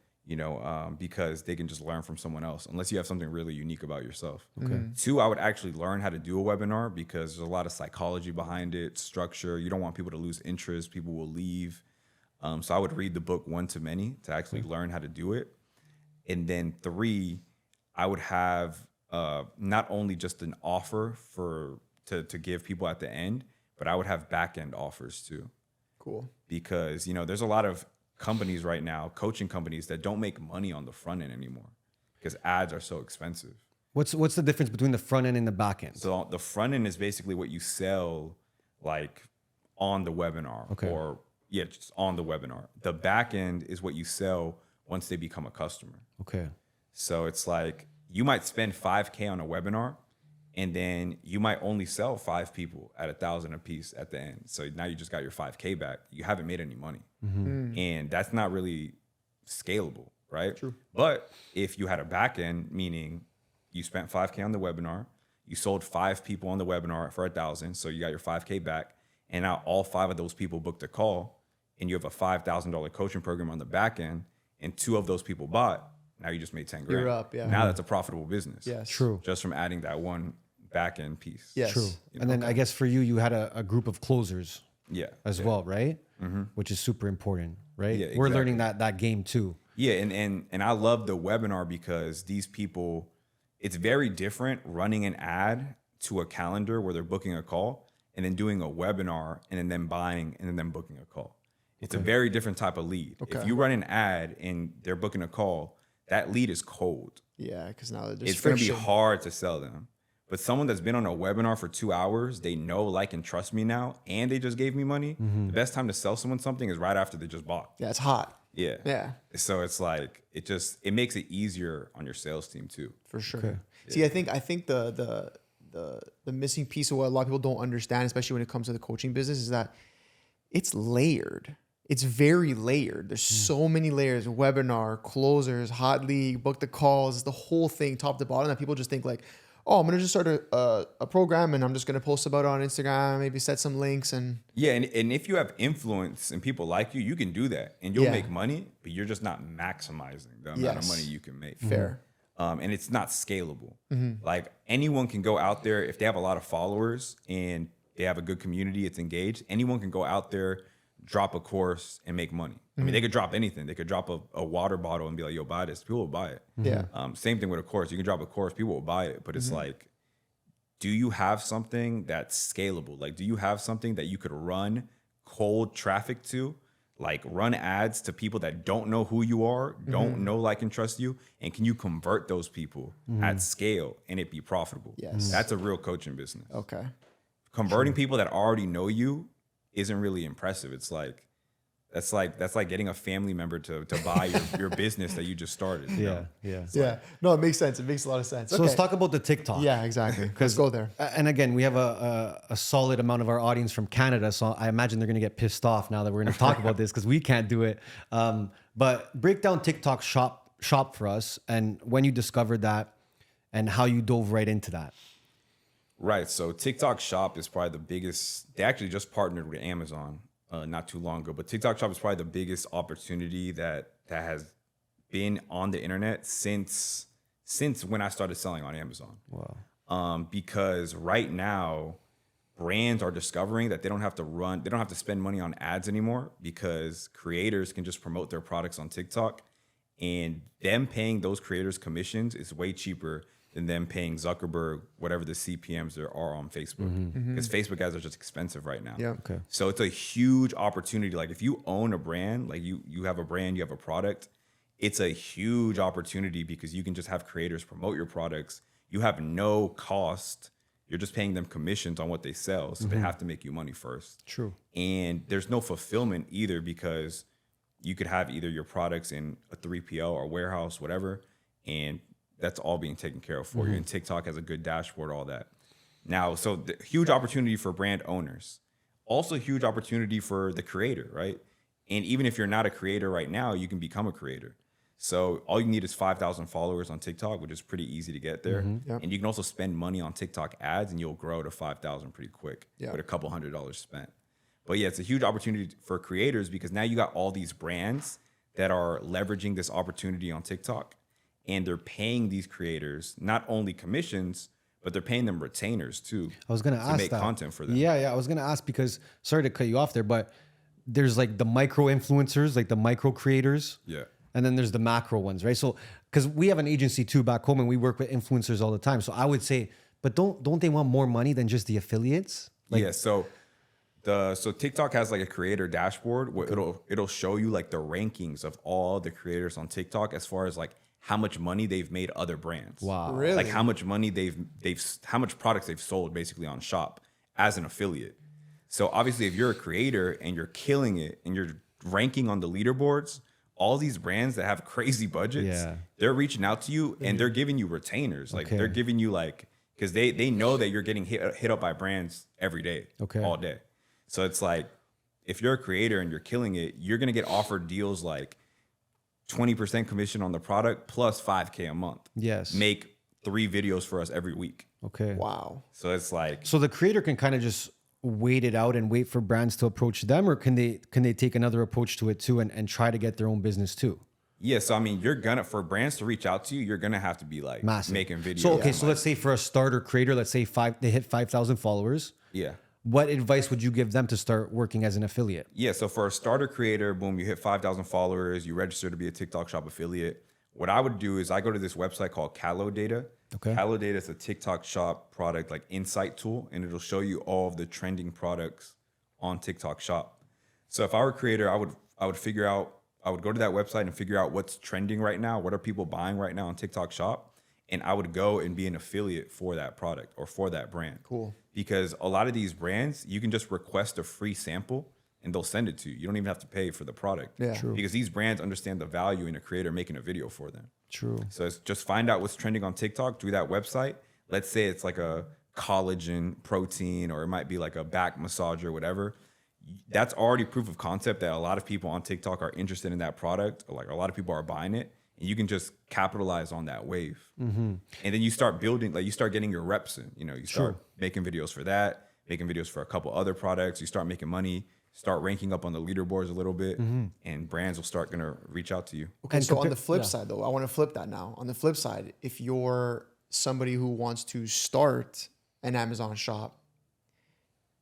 Because they can just learn from someone else unless you have something really unique about yourself. Okay. 2, I would actually learn how to do a webinar because there's a lot of psychology behind it, structure. You don't want people to lose interest. People will leave. So I would read the book One to Many to actually learn how to do it. And then 3, I would have not only just an offer to give people at the end, but I would have back-end offers too. Cool. Because, there's a lot of companies right now, coaching companies that don't make money on the front end anymore because ads are so expensive. What's the difference between the front end and the back end? So the front end is basically what you sell like on the webinar or just on the webinar. The back end is what you sell once they become a customer. Okay. So it's like you might spend 5K on a webinar and then you might only sell 5 people at $1,000 a piece at the end. So now you just got your 5K back. You haven't made any money. And that's not really scalable, right? True. But if you had a back end, meaning you spent 5K on the webinar, you sold 5 people on the webinar for $1,000, so you got your 5K back, and now all 5 of those people booked a call, and you have a $5,000 coaching program on the back end, and 2 of those people bought, now you just made 10 grand. You're up, yeah. Now that's a profitable business. Yes. True. Just from adding that one back end piece. Yes. True. And then I guess for you, you had a group of closers Yeah. as well, right? Which is super important, right? Yeah, We're exactly. learning that game too. Yeah, and I love the webinar because these people, it's very different running an ad to a calendar where they're booking a call and then doing a webinar and then them buying and then them booking a call. It's a very different type of lead. Okay. If you run an ad and they're booking a call, that lead is cold. Yeah, because now there's It's going to be friction. hard to sell them. But someone that's been on a webinar for 2 hours, they know, like, and trust me now, and they just gave me money. The best time to sell someone something is right after they just bought. Yeah, it's hot. Yeah. Yeah, So it's like it makes it easier on your sales team too. for sure. See, I think the missing piece of what a lot of people don't understand, especially when it comes to the coaching business, is that it's layered. it's very layered. There's so many layers: webinar, closers, hot lead, book the calls, the whole thing, top to bottom. That people just think like, oh, I'm gonna just start a program and I'm just gonna post about it on Instagram, maybe set some links and Yeah, and if you have influence and people like you, you can do that and you'll Yeah. make money, but you're just not maximizing the amount Yes. of money you can make. fair. And it's not scalable. Like anyone can go out there if they have a lot of followers and they have a good community, it's engaged. Anyone can go out there, drop a course, and make money. I mean, they could drop anything. They could drop a water bottle and be like, "Yo, buy this." People will buy it. Yeah. Same thing with a course. You can drop a course, people will buy it. But it's like, do you have something that's scalable? Like, do you have something that you could run cold traffic to? Like run ads to people that don't know who you are, don't know, like, and trust you, and can you convert those people at scale and it be profitable? Yes. That's a real coaching business. Okay. Converting people that already know you isn't really impressive. It's like that's like getting a family member to buy your business that you just started. you know? Yeah. No, it makes sense. It makes a lot of sense. So let's talk about the TikTok. Yeah, exactly. Let's go there. And again, we have a solid amount of our audience from Canada, so I imagine they're going to get pissed off now that we're going to talk about this because we can't do it. But break down TikTok shop for us and when you discovered that and how you dove right into that. Right. So TikTok Shop is probably the biggest. They actually just partnered with Amazon not too long ago, but TikTok Shop is probably the biggest opportunity that has been on the internet since when I started selling on Amazon. Wow. Because right now, brands are discovering that they don't have to spend money on ads anymore because creators can just promote their products on TikTok, and them paying those creators commissions is way cheaper than them paying Zuckerberg whatever the CPMs there are on Facebook. Because Facebook ads are just expensive right now. Yeah. Okay. So it's a huge opportunity. Like if you own a brand, like you have a brand, you have a product, it's a huge opportunity because you can just have creators promote your products. You have no cost. You're just paying them commissions on what they sell. So they have to make you money first. True. And there's no fulfillment either because you could have either your products in a 3PL or warehouse, whatever, and that's all being taken care of for you. And TikTok has a good dashboard, all that. Now, so the huge opportunity for brand owners. Also huge opportunity for the creator, right? And even if you're not a creator right now, you can become a creator. So all you need is 5,000 followers on TikTok, which is pretty easy to get there. Yep. And you can also spend money on TikTok ads and you'll grow to 5,000 pretty quick with a couple $100s spent. But yeah, it's a huge opportunity for creators because now you got all these brands that are leveraging this opportunity on TikTok, and they're paying these creators not only commissions, but they're paying them retainers too. I was going to ask make that. content for them. Yeah. I was going to ask because, sorry to cut you off there, but there's like the micro influencers, like the micro creators. Yeah. And then there's the macro ones, right? So, because we have an agency too back home and we work with influencers all the time. So I would say, but don't they want more money than just the affiliates? Yeah. So TikTok has like a creator dashboard where it'll show you like the rankings of all the creators on TikTok as far as like how much money they've made other brands. Wow. Really? Like how much money how much products they've sold basically on Shop as an affiliate. So obviously if you're a creator and you're killing it and you're ranking on the leaderboards, all these brands that have crazy budgets, they're reaching out to you and they're giving you retainers. Like they're giving you like, because they know that you're getting hit up by brands every day, all day. So it's like, if you're a creator and you're killing it, you're going to get offered deals like 20% commission on the product plus $5,000 a month. Yes. Make 3 videos for us every week. Okay. Wow. So it's like, So the creator can kind of just wait it out and wait for brands to approach them, or can they take another approach to it too and try to get their own business too? yeah. So I mean, for brands to reach out to you, you're going to have to be like Massive. making videos. So okay, and, so like, let's say for a starter creator, let's say they hit 5,000 followers. yeah. What advice would you give them to start working as an affiliate? Yeah, so for a starter creator, boom, you hit 5,000 followers, you register to be a TikTok Shop affiliate. What I would do is I go to this website called Callow Data. Okay. Callow Data is a TikTok Shop product like insight tool, and it'll show you all of the trending products on TikTok Shop. So if I were a creator, I would go to that website and figure out what's trending right now, what are people buying right now on TikTok Shop, and I would go and be an affiliate for that product or for that brand. Cool. Because a lot of these brands, you can just request a free sample and they'll send it to you. You don't even have to pay for the product. Yeah. True. Because these brands understand the value in a creator making a video for them. True. So it's just find out what's trending on TikTok through that website. Let's say it's like a collagen protein, or it might be like a back massager or whatever. that's already proof of concept that a lot of people on TikTok are interested in that product. Or like a lot of people are buying it, and you can just capitalize on that wave. And then you start building, like you start getting your reps in. You know, you start making videos for that, making videos for a couple other products. You start making money, start ranking up on the leaderboards a little bit, and brands will start gonna reach out to you. Okay, so on the flip side, though, I want to flip that now. On the flip side, if you're somebody who wants to start an Amazon shop,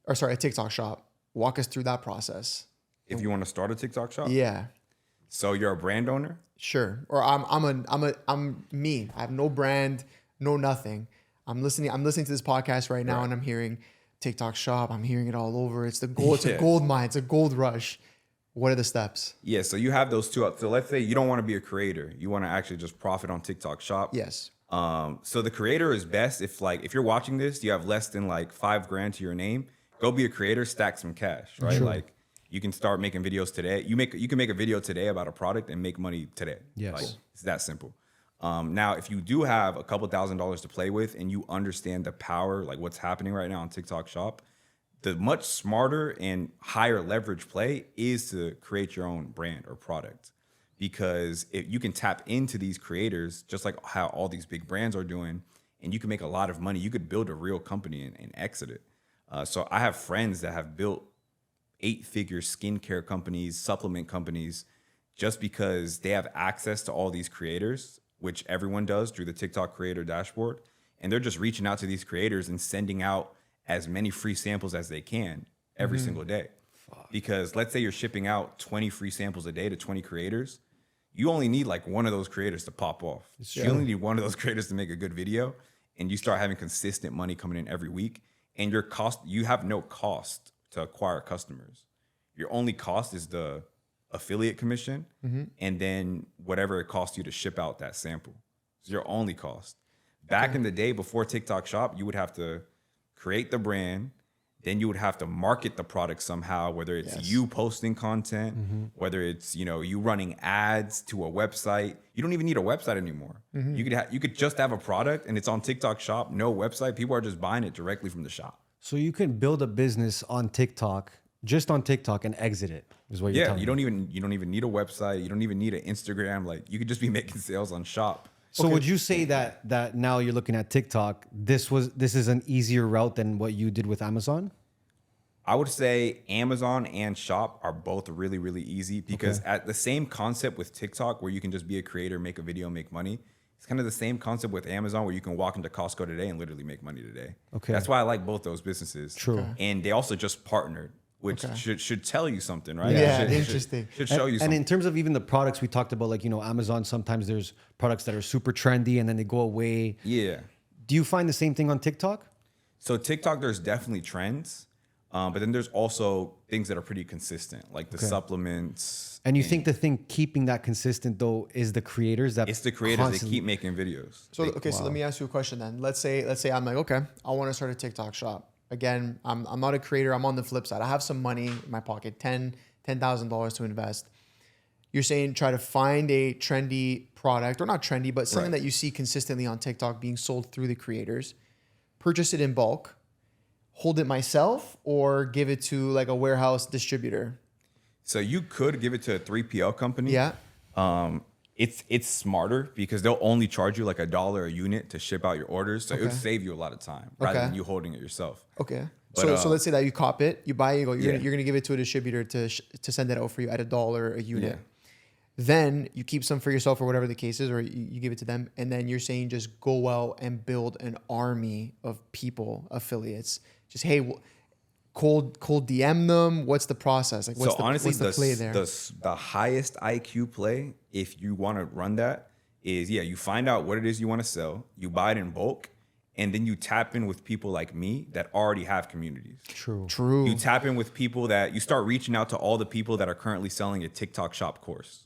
or sorry, a TikTok shop, walk us through that process. If you want to start a TikTok shop, Yeah, so you're a brand owner. sure. Or I'm me. I have no brand, no nothing. I'm listening to this podcast right now, and I'm hearing TikTok shop. I'm hearing it all over. It's the gold. It's a gold mine. It's a gold rush. What are the steps? Yeah, so you have those two up. So let's say you don't want to be a creator. You want to actually just profit on TikTok shop. Yes. So the creator is best if you're watching this, you have less than like $5,000 to your name. Go be a creator, stack some cash, right? Sure. Like you can start making videos today. You can make a video today about a product and make money today. Yes. Like, it's that simple. Now, if you do have a couple $1,000s to play with and you understand the power, like what's happening right now on TikTok shop, the much smarter and higher leverage play is to create your own brand or product. Because if you can tap into these creators, just like how all these big brands are doing, and you can make a lot of money. You could build a real company and exit it. So I have friends that have built 8-figure skincare companies, supplement companies, just because they have access to all these creators, which everyone does through the TikTok creator dashboard. And they're just reaching out to these creators and sending out as many free samples as they can every single day. Because let's say you're shipping out 20 free samples a day to 20 creators. You only need like one of those creators to pop off. You only need one of those creators to make a good video, and you start having consistent money coming in every week. And you have no cost to acquire customers. Your only cost is the affiliate commission, and then whatever it costs you to ship out that sample. It's your only cost. Back in the day before TikTok Shop, you would have to create the brand, then you would have to market the product somehow, whether it's you posting content, whether it's you running ads to a website. You don't even need a website anymore. You could just have a product and it's on TikTok Shop, no website. People are just buying it directly from the shop. So you can build a business on TikTok, just on TikTok, and exit it. Is what you're telling me. You don't even need a website. You don't even need an Instagram. Like you could just be making sales on Shop. So would you say that now you're looking at TikTok, this is an easier route than what you did with Amazon? I would say Amazon and Shop are both really, really easy because at the same concept with TikTok where you can just be a creator, make a video, make money. It's kind of the same concept with Amazon where you can walk into Costco today and literally make money today. Okay. That's why I like both those businesses. True. Okay. And they also just partnered, which should tell you something, right? Yeah, interesting. Should show you something. And in terms of even the products we talked about, like, Amazon, sometimes there's products that are super trendy and then they go away. Yeah. Do you find the same thing on TikTok? So TikTok, there's definitely trends. But then there's also things that are pretty consistent, like the supplements. And you think the thing keeping that consistent, though, is the creators that it's the creators that keep making videos. So so let me ask you a question then. Let's say I'm like, okay, I want to start a TikTok shop. Again, I'm not a creator. I'm on the flip side. I have some money in my pocket, $10,000 to invest. You're saying try to find a trendy product, or not trendy, but something that you see consistently on TikTok being sold through the creators. Purchase it in bulk. Hold it myself or give it to like a warehouse distributor? So you could give it to a 3PL company. Yeah. It's smarter because they'll only charge you like $1 a unit to ship out your orders. So it would save you a lot of time rather than you holding it yourself. Okay. But, so let's say that you cop it, you buy it, you're gonna give it to a distributor to send it out for you at $1 a unit. Yeah. Then you keep some for yourself or whatever the case is, or you give it to them. And then you're saying just go out and build an army of people, affiliates. Just, hey, cold DM them. What's the process? Like, what's the play there? The highest IQ play, if you want to run that, is you find out what it is you want to sell, you buy it in bulk, and then you tap in with people like me that already have communities. True. You tap in with people that you start reaching out to all the people that are currently selling a TikTok shop course.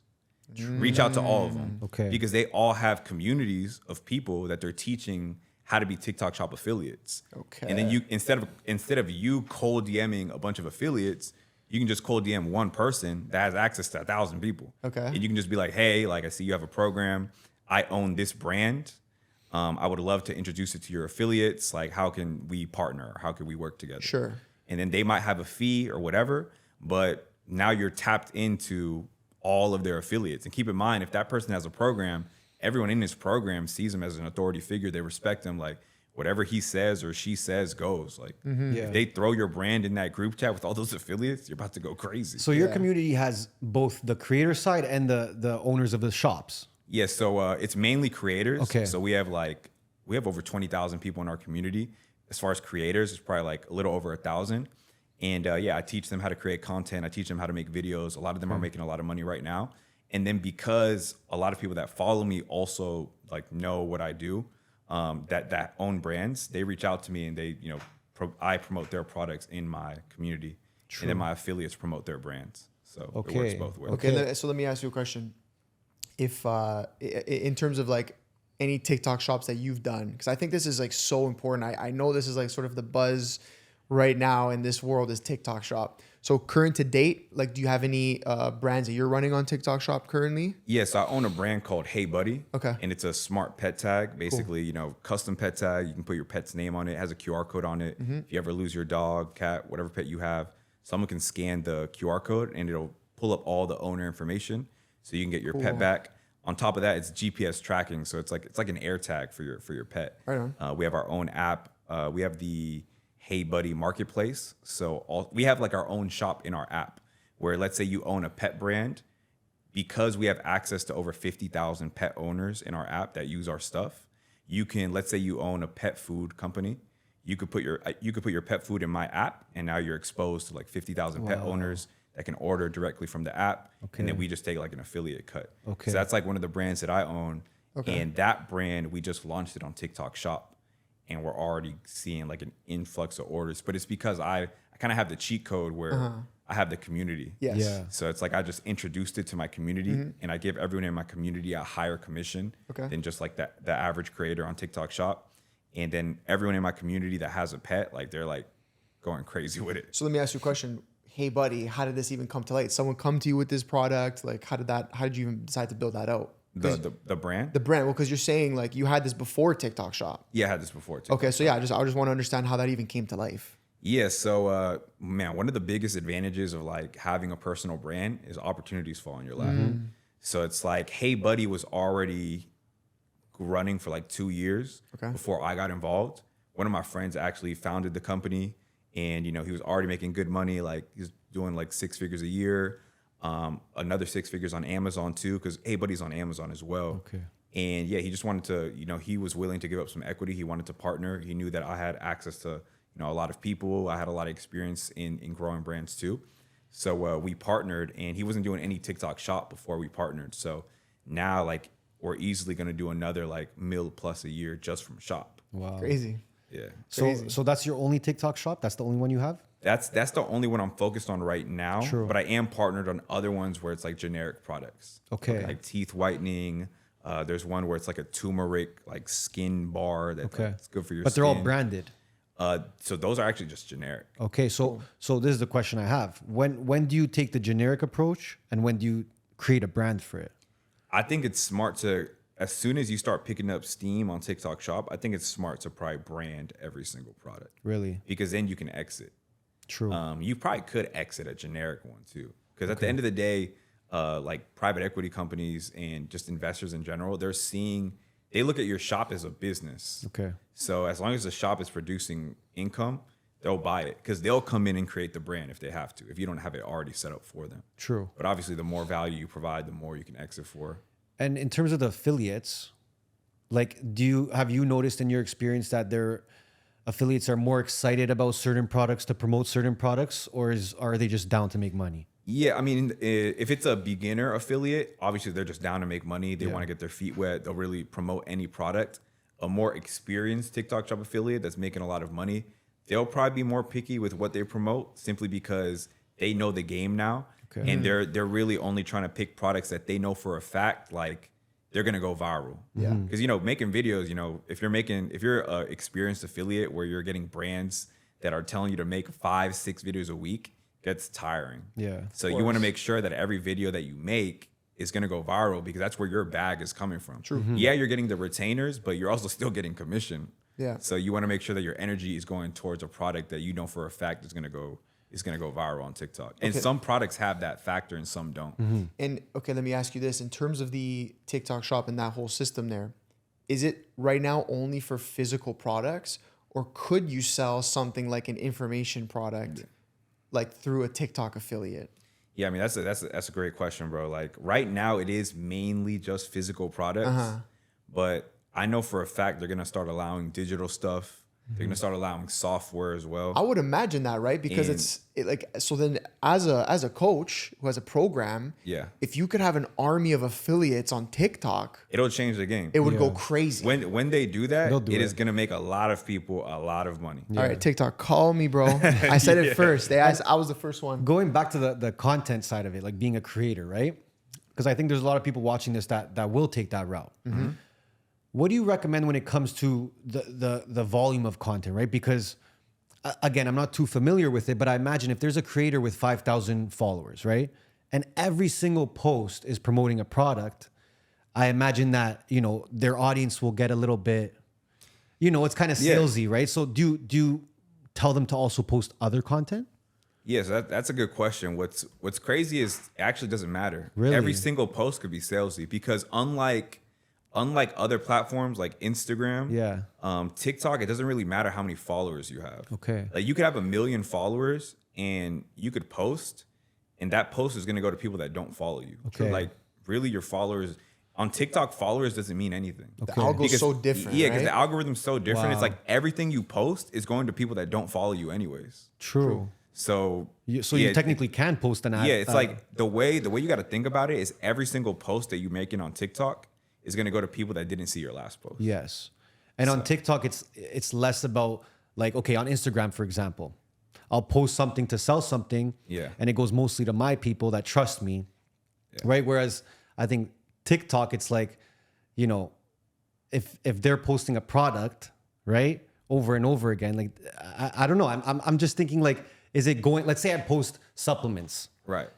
Reach out to all of them. Okay. Because they all have communities of people that they're teaching how to be TikTok shop affiliates. Okay. And then you instead of you cold DMing a bunch of affiliates, you can just cold DM one person that has access to 1,000 people. Okay. And you can just be like, hey, like I see you have a program. I own this brand. I would love to introduce it to your affiliates. Like, how can we partner? How can we work together? Sure. And then they might have a fee or whatever. but now you're tapped into all of their affiliates. And keep in mind, if that person has a program, everyone in his program sees him as an authority figure. They respect him. Like whatever he says or she says goes. Like if they throw your brand in that group chat with all those affiliates, you're about to go crazy. So your community has both the creator side and the owners of the shops. Yeah, so it's mainly creators. Okay. So we have over 20,000 people in our community. As far as creators, it's probably like a little over 1,000. And I teach them how to create content. I teach them how to make videos. A lot of them are making a lot of money right now. And then because a lot of people that follow me also like know what I do, that own brands, they reach out to me and they, I promote their products in my community. True. And then my affiliates promote their brands. So it works both ways. Okay, so let me ask you a question. If in terms of like any TikTok shops that you've done, because I think this is like so important. I know this is like sort of the buzz right now in this world is TikTok shop. So current to date, like do you have any brands that you're running on TikTok shop currently? Yes, I own a brand called Hey Buddy. Okay. And it's a smart pet tag, basically, custom pet tag. You can put your pet's name on it. It has a QR code on it. If you ever lose your dog, cat, whatever pet you have, someone can scan the QR code and it'll pull up all the owner information so you can get your pet back. On top of that, it's GPS tracking. So it's like an air tag for your pet. Right on. We have our own app. We have the Hey Buddy marketplace. So we have like our own shop in our app where let's say you own a pet brand, because we have access to over 50,000 pet owners in our app that use our stuff. You can, let's say you own a pet food company. You could put your pet food in my app and now you're exposed to like 50,000 pet owners that can order directly from the app. Okay. And then we just take like an affiliate cut. Okay. So that's like one of the brands that I own. Okay. And that brand, we just launched it on TikTok shop. And we're already seeing like an influx of orders. But it's because I kind of have the cheat code where I have the community. Yes. Yeah. So it's like I just introduced it to my community and I give everyone in my community a higher commission than just like the average creator on TikTok shop. And then everyone in my community that has a pet, like they're like going crazy with it. So let me ask you a question. Hey buddy, how did this even come to light? Someone come to you with this product? Like how did you even decide to build that out? The brand? The brand. Well, because you're saying like you had this before TikTok shop. Yeah, I had this before TikTok. Okay, so yeah, I just want to understand how that even came to life. Yeah, so one of the biggest advantages of like having a personal brand is opportunities fall in your lap. So it's like, Hey Buddy was already running for like 2 years before I got involved. One of my friends actually founded the company and he was already making good money. Like he's doing like 6 figures a year. Another 6 figures on Amazon too, because Hey Buddy's on Amazon as well. Okay. And yeah, he just wanted to, he was willing to give up some equity. He wanted to partner. He knew that I had access to, a lot of people. I had a lot of experience in growing brands too. So we partnered and he wasn't doing any TikTok shop before we partnered. So now like we're easily going to do another like $1 million+ a year just from shop. Wow. Crazy. Yeah. So that's your only TikTok shop? That's the only one you have? That's the only one I'm focused on right now. True. But I am partnered on other ones where it's like generic products. Okay. Like teeth whitening. There's one where it's like a turmeric like skin bar that's like, it's good for your skin. But they're all branded. So those are actually just generic. Okay, so this is the question I have. When do you take the generic approach and when do you create a brand for it? I think it's smart to, as soon as you start picking up steam on TikTok shop, I think it's smart to probably brand every single product. Really? Because then you can exit. True. You probably could exit a generic one too. Because at the end of the day, like private equity companies and just investors in general, they look at your shop as a business. Okay. So as long as the shop is producing income, they'll buy it because they'll come in and create the brand if they have to, if you don't have it already set up for them. True. But obviously the more value you provide, the more you can exit for. And in terms of the affiliates, like have you noticed in your experience that their affiliates are more excited about certain products to promote certain products, or are they just down to make money? Yeah, I mean, if it's a beginner affiliate, obviously they're just down to make money. They want to get their feet wet. They'll really promote any product. A more experienced TikTok shop affiliate that's making a lot of money, they'll probably be more picky with what they promote simply because they know the game now. Okay. And they're really only trying to pick products that they know for a fact, like they're going to go viral. Yeah. Because, making videos, if you're an experienced affiliate where you're getting brands that are telling you to make 5-6 videos a week, gets tiring. Yeah. So you want to make sure that every video that you make is going to go viral because that's where your bag is coming from. True. Mm-hmm. Yeah, you're getting the retainers, but you're also still getting commission. Yeah. So you want to make sure that your energy is going towards a product that you know for a fact is going to go it's gonna go viral on TikTok. And some products have that factor and some don't. And okay, let me ask you this: in terms of the TikTok shop and that whole system there, is it right now only for physical products, or could you sell something like an information product, like through a TikTok affiliate? Yeah, I mean that's a great question, bro. Like right now, it is mainly just physical products, but I know for a fact they're gonna start allowing digital stuff. They're gonna start allowing software as well. I would imagine that, right? Because so then as a coach who has a program, if you could have an army of affiliates on TikTok, it'll change the game. It would go crazy. When they do that, it is gonna make a lot of people a lot of money. All right, TikTok, call me, bro. I said it first. They asked, I was the first one. Going back to the content side of it, like being a creator, right? Because I think there's a lot of people watching this that will take that route. What do you recommend when it comes to the volume of content, right? Because again, I'm not too familiar with it, but I imagine if there's a creator with 5,000 followers, right? And every single post is promoting a product, I imagine that, you know, their audience will get a little bit, you know, it's kind of salesy, right? So do you tell them to also post other content? Yes, that's a good question. What's crazy is it actually doesn't matter. Really? Every single post could be salesy because unlike other platforms like Instagram, TikTok, it doesn't really matter how many followers you have. Okay. Like you could have 1 million followers and you could post, and that post is gonna go to people that don't follow you. Okay. So like really your followers on TikTok, followers doesn't mean anything. The algo's so different. Yeah, because right? the algorithm's so different. Wow. It's like everything you post is going to people that don't follow you anyways. True. So You technically can post an ad. Yeah, it's like the way you got to think about it is every single post that you're making on TikTok is going to go to people that didn't see your last post. Yes. And on TikTok, it's less about like, okay, on Instagram, for example, I'll post something to sell something. Yeah. And it goes mostly to my people that trust me. Yeah. Right. Whereas I think TikTok, it's like, you know, if they're posting a product, right, over and over again, like, I don't know. I'm just thinking like, is it going, let's say I post supplements. Right.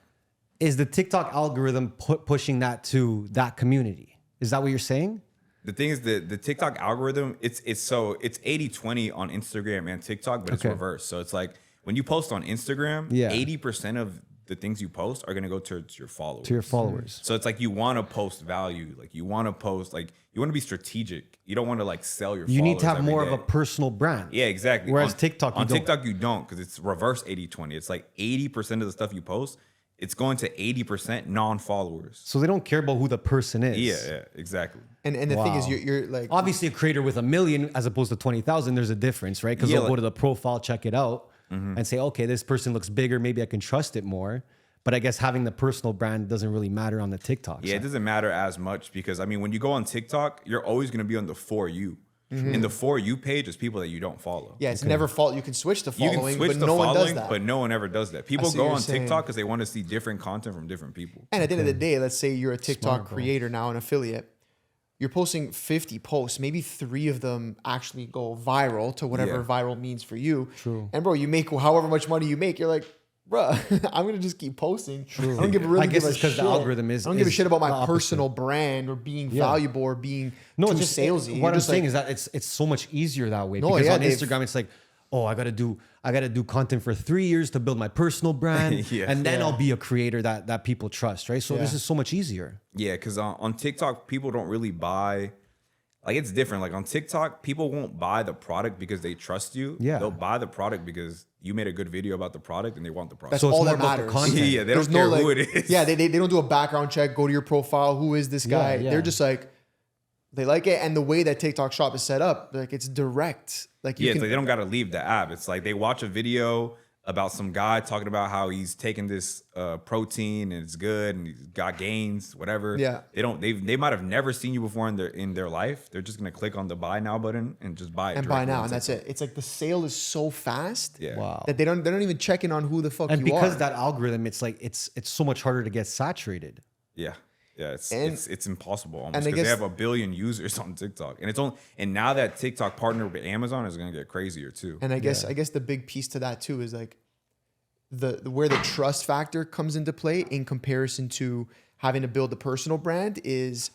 Is the TikTok algorithm pushing that to that community? Is that what you're saying? The thing is the TikTok algorithm, it's 80-20 on Instagram and TikTok, but it's reversed. So it's like when you post on Instagram, 80% of the things you post are going to go to your followers. To your followers. So it's like you want to post value. Like you want to post, like you want to be strategic. You don't want to like sell your followers. You need to have more of a personal brand. Yeah, exactly. Whereas TikTok, TikTok, you don't because it's reverse 80-20. It's like 80% of the stuff you post, it's going to 80% non-followers. So they don't care about who the person is. Yeah, exactly. And the thing is, you're like... Obviously, a creator with 1 million as opposed to 20,000, there's a difference, right? Because they'll go to the profile, check it out, and say, okay, this person looks bigger. Maybe I can trust it more. But I guess having the personal brand doesn't really matter on the TikTok side. It doesn't matter as much because, I mean, when you go on TikTok, you're always going to be on the For You. And the For You page is people that you don't follow. Yeah, it's never follow. You can switch to following, You can switch but to no following, one does that. but no one ever does that. People see go what on you're saying. TikTok because they want to see different content from different people. And at the end of the day, let's say you're a TikTok creator now, an affiliate. You're posting 50 posts. Maybe 3 of them actually go viral to whatever viral means for you. True. And bro, you make however much money you make. You're like, bro, I'm gonna just keep posting. True. I don't give a it's because the algorithm is. I don't give a shit about my personal brand or being valuable or being too just salesy. What I'm saying is that it's so much easier that way. Because on Instagram, it's like, oh, I gotta do content for 3 years to build my personal brand, and then I'll be a creator that people trust, right? So this is so much easier. Yeah, because on TikTok, people don't really buy. Like it's different. Like on TikTok, people won't buy the product because they trust you. Yeah. They'll buy the product because you made a good video about the product and they want the product. That's So it's all more that about the matters. content. Yeah, they don't care who it is. Yeah, they don't do a background check. Go to your profile. Who is this guy? Yeah. They're just like, they like it, and the way that TikTok Shop is set up, like it's direct. Like you It's can. like they don't got to leave the app. It's like they watch a video about some guy talking about how he's taking this protein and it's good and he's got gains, whatever. Yeah. They might have never seen you before in their life. They're just gonna click on the buy now button and just buy it. and buy directly now, on and that's TikTok. it. It's like the sale is so fast Yeah. Wow. that they're not even checking on who the fuck And you because are. that algorithm, it's like it's so much harder to get saturated. Yeah. Yeah, it's impossible almost and I because they guess- have 1 billion users on TikTok, and now that TikTok partnered with Amazon is gonna get crazier too. And I guess the big piece to that too is like the where the trust factor comes into play in comparison to having to build a personal brand is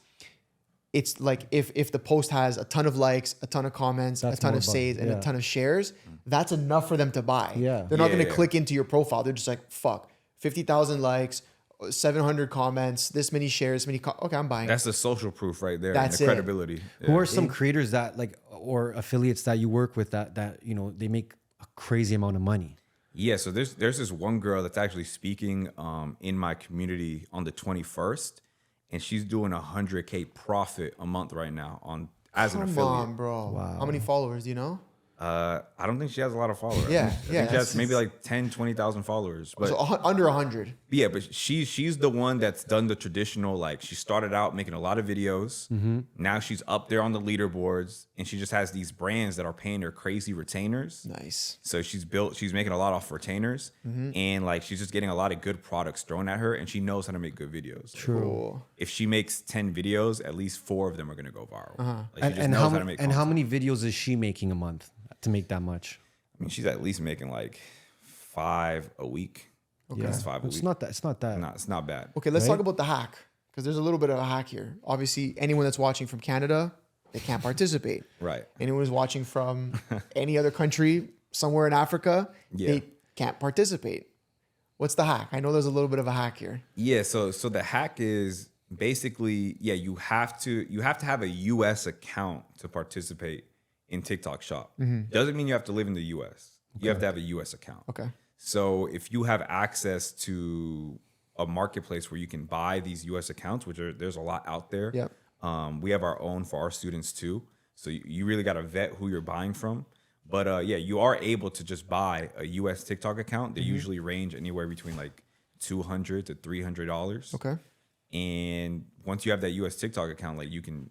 it's like if the post has a ton of likes, a ton of comments, That's a ton more of about- saves, and a ton of shares, that's enough for them to buy. Yeah. They're not going to Yeah. click into your profile. They're just like, fuck, 50,000 likes, 700 comments, this many shares, okay, I'm buying. That's the social proof right there. That's and the it. credibility. Who are some creators that like, or affiliates that you work with that you know, they make a crazy amount of money? Yeah, so there's this one girl that's actually speaking in my community on the 21st, and she's doing 100K profit a month right now as an Come affiliate. on, bro. Wow. How many followers do you know? I don't think she has a lot of followers. Yeah, I think yeah, she has that's- maybe like 10, 20,000 followers. But So under 100. yeah, but she's the one that's done the traditional, like she started out making a lot of videos. Now she's up there on the leaderboards, and she just has these brands that are paying her crazy retainers. Nice. So she's making a lot off retainers, and like she's just getting a lot of good products thrown at her, and she knows how to make good videos. True. Cool. If she makes 10 videos, at least 4 of them are gonna go viral. Like she just And knows how, how to make and how content. many videos is she making a month to make that much? I mean, she's at least making like 5 a week. Okay. Yeah, 5 a It's week. not that. It's not that. No, it's not bad. Okay, let's Right? talk about the hack, because there's a little bit of a hack here. Obviously, anyone that's watching from Canada, they can't participate. Right. Anyone who's watching from any other country, somewhere in Africa, Yeah. they can't participate. What's the hack? I know there's a little bit of a hack here. Yeah, so the hack is basically, yeah, you have to have a US account to participate in TikTok Shop. Doesn't mean you have to live in the US. You have to have a US account. Okay. So if you have access to a marketplace where you can buy these US accounts, there's a lot out there. Yep. We have our own for our students too. So you really got to vet who you're buying from. But yeah, you are able to just buy a US TikTok account. They usually range anywhere between like $200 to $300. Okay. And once you have that US TikTok account, like you can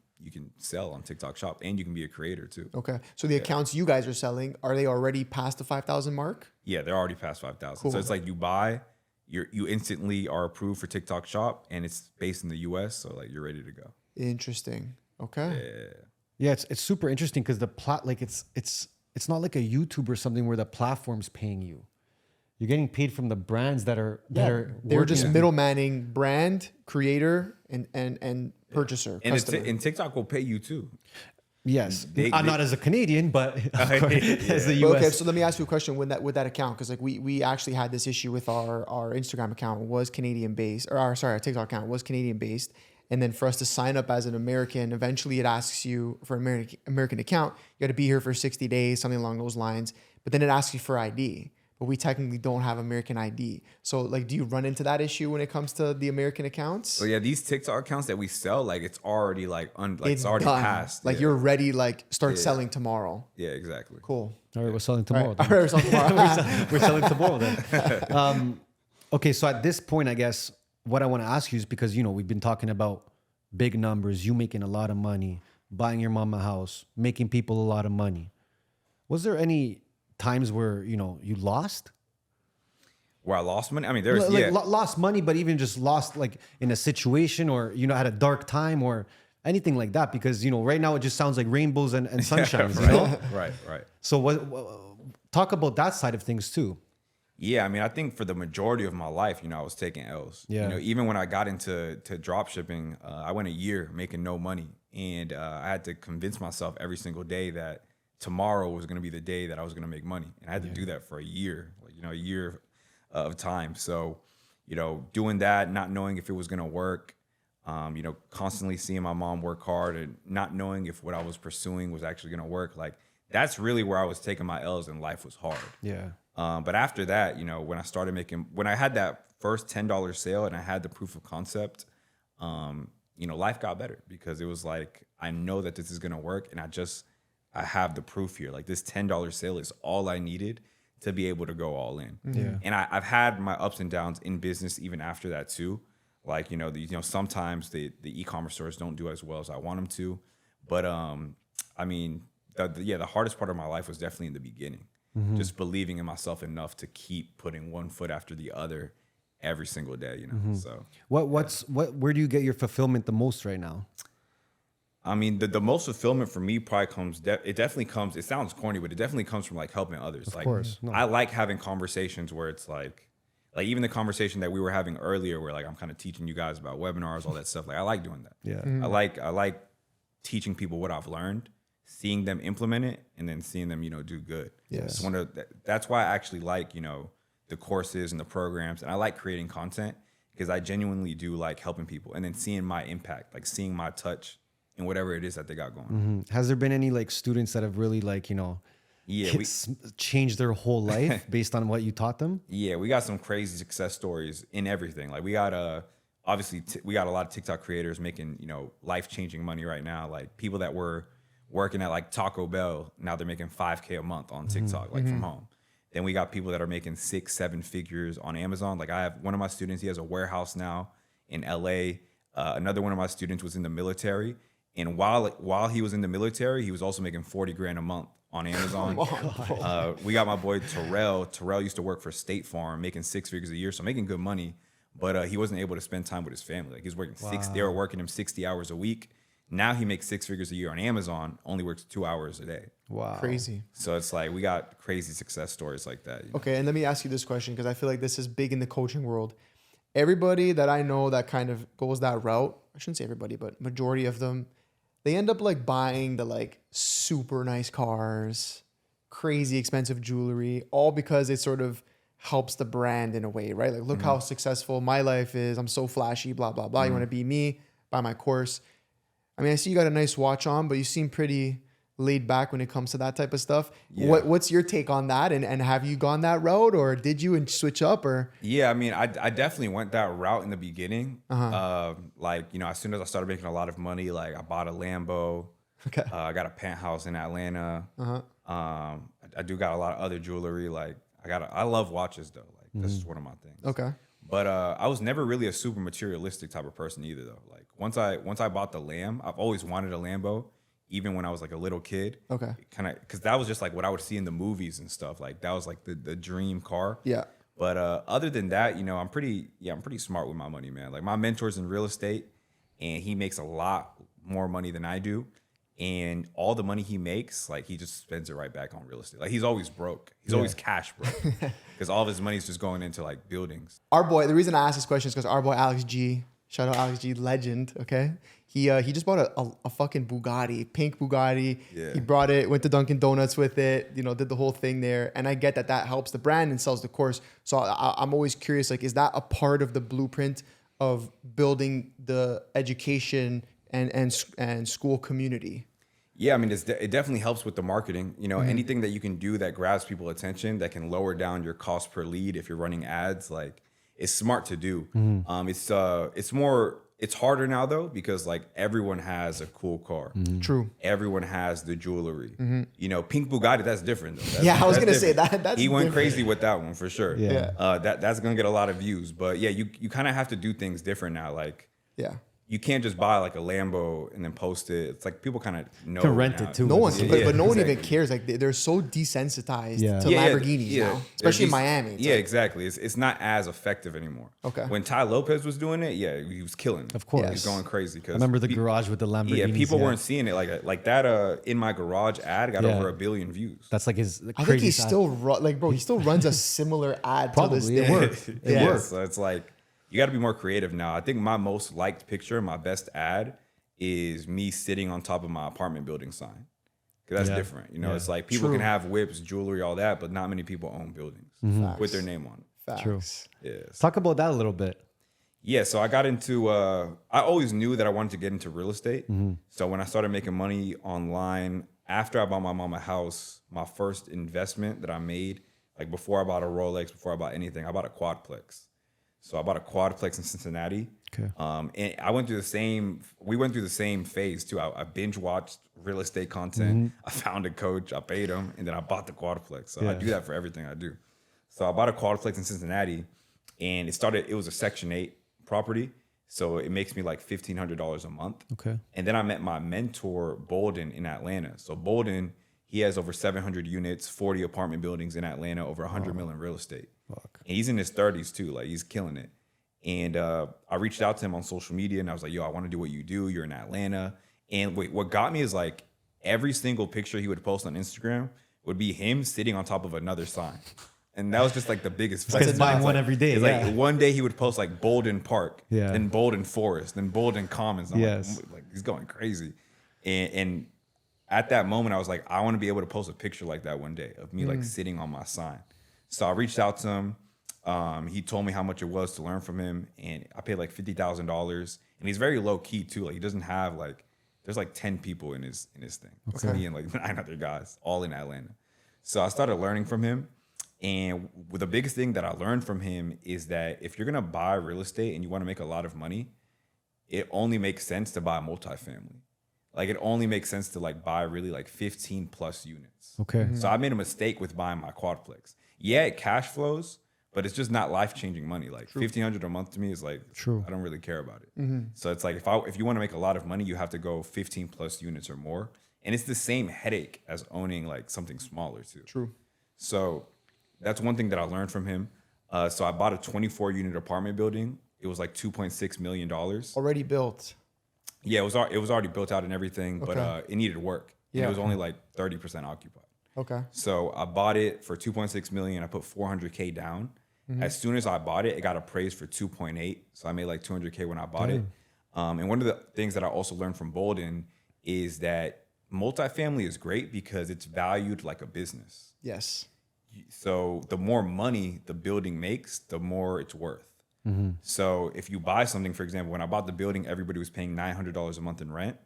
sell on TikTok Shop, and you can be a creator too. Okay. So the accounts you guys are selling, are they already past the 5,000 mark? Yeah, they're already past 5,000. Cool. So it's like you buy, you instantly are approved for TikTok Shop, and it's based in the US, so like you're ready to go. Interesting. Okay. Yeah, it's super interesting because it's not like a YouTube or something where the platform's paying you. You're getting paid from the brands that are They're working just with- middlemaning brand, creator, and purchaser, And customer. and TikTok will pay you too. Yes, They- not as a Canadian, but of course, as the But US. okay, so let me ask you a question with that account, because like we actually had this issue with our Instagram account was Canadian based, or our TikTok account was Canadian based, and then for us to sign up as an American, eventually it asks you for an American account, you got to be here for 60 days, something along those lines. But then it asks you for ID, but we technically don't have American ID. So like, do you run into that issue when it comes to the American accounts? So yeah, these TikTok accounts that we sell, like it's already it's already done. passed. Like yeah. you're ready, like start selling tomorrow. Yeah, exactly. Cool. All right, we're selling tomorrow. All then. right, so tomorrow. We're selling tomorrow then. Okay, so at this point, I guess what I want to ask you is because, we've been talking about big numbers, you making a lot of money, buying your mama a house, making people a lot of money. Was there any times where, you lost? Where I lost money? I mean, there's, Like yeah. lost money, but even just lost like in a situation or, had a dark time or anything like that? Because, right now it just sounds like rainbows and sunshines, right. So talk about that side of things too. Yeah, I mean, I think for the majority of my life, I was taking L's. Yeah. Even when I got into drop shipping, I went a year making no money. And I had to convince myself every single day that tomorrow was going to be the day that I was going to make money. And I had to do that for a year, a year of time. So, doing that, not knowing if it was going to work, constantly seeing my mom work hard and not knowing if what I was pursuing was actually going to work. Like, that's really where I was taking my L's and life was hard. Yeah. But after that, when I had that first $10 sale and I had the proof of concept, life got better because it was like, I know that this is going to work. And I have the proof here. Like this $10 sale is all I needed to be able to go all in. Yeah. And I've had my ups and downs in business even after that too. Like, sometimes the e-commerce stores don't do as well as I want them to. But I mean, the hardest part of my life was definitely in the beginning. Just believing in myself enough to keep putting one foot after the other every single day, So Where do you get your fulfillment the most right now? I mean, the most fulfillment for me probably comes. It definitely comes. It sounds corny, but it definitely comes from like helping others. Of like, course. No. I like having conversations where it's like even the conversation that we were having earlier, where like I'm kind of teaching you guys about webinars, all that stuff. Like I like doing that. Yeah. I like teaching people what I've learned seeing them implement it and then seeing them, do good. Yes. That's why I actually like, the courses and the programs, and I like creating content because I genuinely do like helping people and then seeing my impact, like seeing my touch in whatever it is that they got going. Mm-hmm. Has there been any like students that have really like, changed their whole life based on what you taught them? Yeah, we got some crazy success stories in everything. Like we got obviously we got a lot of TikTok creators making, life-changing money right now. Like people that were working at like Taco Bell, now they're making $5K a month on TikTok, like from home. Then we got people that are making 6-7 figures on Amazon. Like I have one of my students, he has a warehouse now in LA. Another one of my students was in the military. And while he was in the military, he was also making 40 grand a month on Amazon. We got my boy Terrell. Terrell used to work for State Farm, making 6 figures a year, so making good money. But he wasn't able to spend time with his family. Like he was working they were working him 60 hours a week. Now he makes 6 figures a year on Amazon, only works 2 hours a day. Wow. Crazy. So it's like we got crazy success stories like that. Okay, and let me ask you this question because I feel like this is big in the coaching world. Everybody that I know that kind of goes that route, I shouldn't say everybody, but majority of them, they end up like buying the like super nice cars, crazy expensive jewelry, all because it sort of helps the brand in a way, right? Like, look how successful my life is. I'm so flashy, blah, blah, blah. You want to be me, buy my course. I mean, I see you got a nice watch on, but you seem pretty laid back when it comes to that type of stuff. Yeah. What's your take on that? And have you gone that road, or did you and switch up? Or yeah, I mean, I definitely went that route in the beginning. Like, as soon as I started making a lot of money, like I bought a Lambo. Okay. I got a penthouse in Atlanta. I do got a lot of other jewelry. Like I love watches though. Like this is one of my things. Okay. But I was never really a super materialistic type of person either though. Like once I bought the Lamb, I've always wanted a Lambo, even when I was like a little kid. Okay. Kind of, because that was just like what I would see in the movies and stuff. Like that was like the dream car. Yeah. But other than that, I'm pretty smart with my money, man. Like my mentor's in real estate, and he makes a lot more money than I do. And all the money he makes, like he just spends it right back on real estate. Like he's always broke. He's always cash broke because all of his money's just going into like buildings. Our boy, the reason I asked this question is because our boy Alex G, shout out Alex G, legend. Okay, he just bought a fucking Bugatti, pink Bugatti. Yeah. He brought it, went to Dunkin' Donuts with it. Did the whole thing there. And I get that helps the brand and sells the course. So I'm always curious, like, is that a part of the blueprint of building the education and school community? Yeah, I mean, it definitely helps with the marketing. Anything that you can do that grabs people's attention, that can lower down your cost per lead if you're running ads, like it's smart to do. It's harder now though because like everyone has a cool car. True. Everyone has the jewelry. Pink Bugatti, that's different though. I was gonna say that. That's he went different. crazy with that one for sure. Yeah. That's gonna get a lot of views. But yeah, you kind of have to do things different now. Like Yeah. you can't just buy like a Lambo and then post it. It's like people kind of know. Can rent now. it too. No one, Yeah, but no one exactly. even cares. Like they're so desensitized Yeah. to Lamborghinis now, especially in Miami. It's Yeah, like, exactly. It's not as effective anymore. Okay. When Ty Lopez was doing it, yeah, he was killing it. Of course. He was going crazy. I remember the garage with the Lamborghinis. Yeah, people weren't seeing it like that. In my garage ad got over 1 billion views. That's like his. I think he's still he still runs a similar ad to this Probably. It day. worked. Yeah. worked. So it's like you got to be more creative now. I think my most liked picture, my best ad, is me sitting on top of my apartment building sign. Because that's different. It's like people True. can have whips, jewelry, all that, but not many people own buildings with their name on it. Facts. True. Yes. Talk about that a little bit. Yeah, so I got into, I always knew that I wanted to get into real estate. So when I started making money online, after I bought my mom a house, my first investment that I made, like before I bought a Rolex, before I bought anything, I bought a quadplex. So I bought a quadplex in Cincinnati. Okay. And we went through the same phase too. I binge watched real estate content. I found a coach, I paid him, and then I bought the quadplex. So I do that for everything I do. So I bought a quadplex in Cincinnati, and it was a Section 8 property. So it makes me like $1,500 a month. Okay. And then I met my mentor, Bolden, in Atlanta. So Bolden, he has over 700 units, 40 apartment buildings in Atlanta, over 100 million real estate. Fuck. And he's in his 30s too. Like he's killing it. And I reached out to him on social media and I was like, yo, I want to do what you do. You're in Atlanta. And what got me is like every single picture he would post on Instagram would be him sitting on top of another sign. And that was just like the biggest flex. Because buying one every day. It's Yeah. like one day he would post like Bolden Park, Yeah. then Bolden Forest, then Bolden Commons. I'm Yes. like he's going crazy. And at that moment, I was like, I want to be able to post a picture like that one day of me like sitting on my sign. So I reached out to him. He told me how much it was to learn from him, and I paid like $50,000. And he's very low key too. Like he doesn't have like, there's like 10 people in his thing. It's me and like 9 other guys, all in Atlanta. So I started learning from him. And the biggest thing that I learned from him is that if you're gonna buy real estate and you want to make a lot of money, it only makes sense to buy multifamily. Like it only makes sense to like buy really like 15 plus units. Okay. So I made a mistake with buying my quadplex. Yeah, it cash flows, but it's just not life-changing money. Like $1,500 a month to me is like, I don't really care about it. So it's like if you want to make a lot of money, you have to go 15 plus units or more. And it's the same headache as owning like something smaller too. True. So that's one thing that I learned from him. So I bought a 24 unit apartment building. It was like $2.6 million. Already built. Yeah, it was already built out and everything, but it needed work. And it was only like 30% occupied. Okay. So I bought it for 2.6 million. I put 400K down. As soon as I bought it, it got appraised for 2.8. So I made like 200K when I bought it. And one of the things that I also learned from Bolden is that multifamily is great because it's valued like a business. Yes. So the more money the building makes, the more it's worth. So if you buy something, for example, when I bought the building, everybody was paying $900 a month in rent.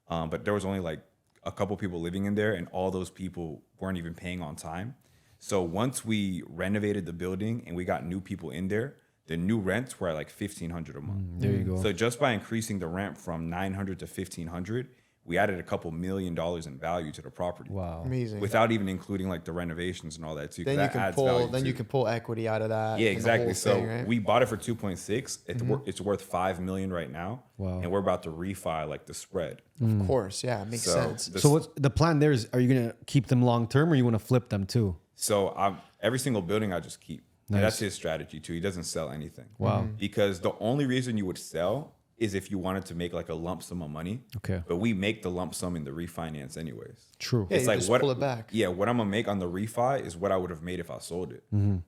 But there was only like a couple people living in there, and all those people weren't even paying on time. So once we renovated the building and we got new people in there, the new rents were at like $1,500 a month. There you go. So just by increasing the rent from $900 to $1,500, we added a couple $1 million in value to the property. Wow. Amazing. Without even including like the renovations and all that too. Then you that can adds pull. value Then too. you can pull equity out of that. Yeah, and the exactly. whole So thing, right? we bought it for 2.6. It's worth $5 million right now. Wow. And we're about to refi like the spread. Of course, yeah, it makes So sense. the- So what's the plan there is, are you going to keep them long term or you want to flip them too? So every single building I just keep. And Nice. that's his strategy too. He doesn't sell anything. Wow. Because the only reason you would sell is if you wanted to make like a lump sum of money. Okay. But we make the lump sum in the refinance anyways. True. Yeah, you just pull it back. Yeah, what I'm gonna make on the refi is what I would have made if I sold it.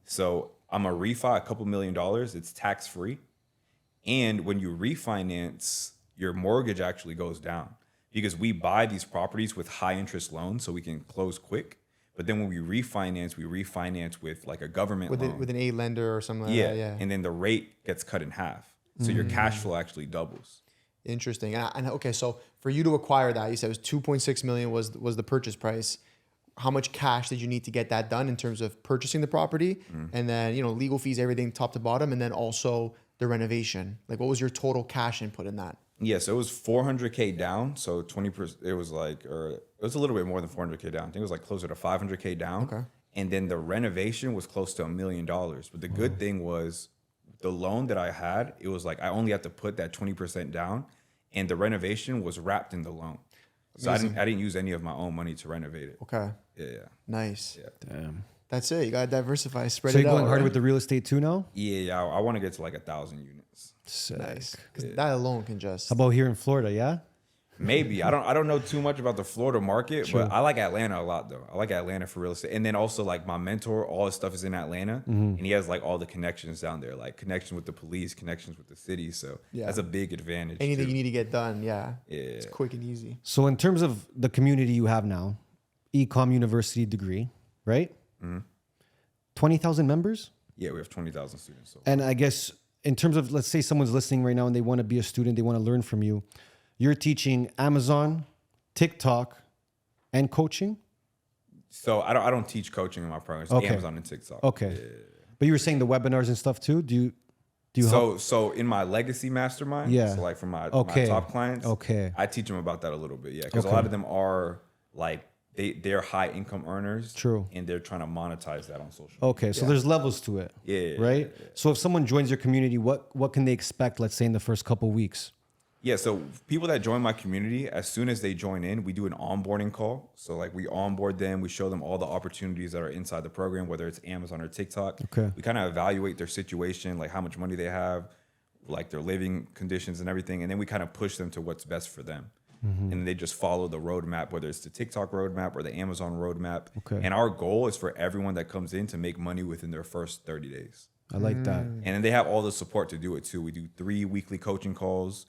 So I'm a refi a couple $1 million. It's tax free, and when you refinance, your mortgage actually goes down because we buy these properties with high interest loans so we can close quick. But then when we refinance with like a government loan. With an A lender or something like that. Yeah. And then the rate gets cut in half. So your cash flow actually doubles. Interesting. And okay, so for you to acquire that, you said it was 2.6 million was the purchase price. How much cash did you need to get that done in terms of purchasing the property, and then legal fees, everything top to bottom, and then also the renovation? Like, what was your total cash input in that? Yeah, so it was 400K down. So 20%, it was like, or it was a little bit more than 400K down. I think it was like closer to 500K down. Okay. And then the renovation was close to $1 million. But the good thing was the loan that I had, it was like I only had to put that 20% down, and the renovation was wrapped in the loan. So I didn't use any of my own money to renovate it. Okay. Yeah. Nice. Yeah. Damn. That's it. You gotta diversify, spread So it you're out. going harder right? with the real estate too now? Yeah, I want to get to like 1,000 units. Sick. Nice. Because that alone can just. How about here in Florida? Yeah. Maybe. I don't know too much about the Florida market, but I like Atlanta a lot though. I like Atlanta for real estate. And then also like my mentor, all his stuff is in Atlanta, and he has like all the connections down there, like connections with the police, connections with the city. So Yeah. that's a big advantage. Anything too. you need to get done, yeah. Yeah. It's quick and easy. So in terms of the community you have now, Ecom University degree, right? 20,000 members? Yeah, we have 20,000 students. So And I guess in terms of, let's say someone's listening right now and they want to be a student, they want to learn from you. You're teaching Amazon, TikTok, and coaching? So I don't teach coaching in my program. It's Okay. Amazon and TikTok. Okay. Yeah. But you were saying the webinars and stuff too? Do you help? So in my legacy mastermind, Yeah. so like for my Okay. top clients, Okay. I teach them about that a little bit. Yeah, because Okay. a lot of them are like they're high income earners. True. And they're trying to monetize that on social. Okay, so there's levels to it. Yeah. Right? So if someone joins your community, what can they expect, let's say, in the first couple weeks? Yeah, so people that join my community, as soon as they join in, we do an onboarding call. So like we onboard them, we show them all the opportunities that are inside the program, whether it's Amazon or TikTok. Okay. We kind of evaluate their situation, like how much money they have, like their living conditions and everything. And then we kind of push them to what's best for them. And they just follow the roadmap, whether it's the TikTok roadmap or the Amazon roadmap. Okay. And our goal is for everyone that comes in to make money within their first 30 days. I like that. And then they have all the support to do it too. We do 3 weekly coaching calls.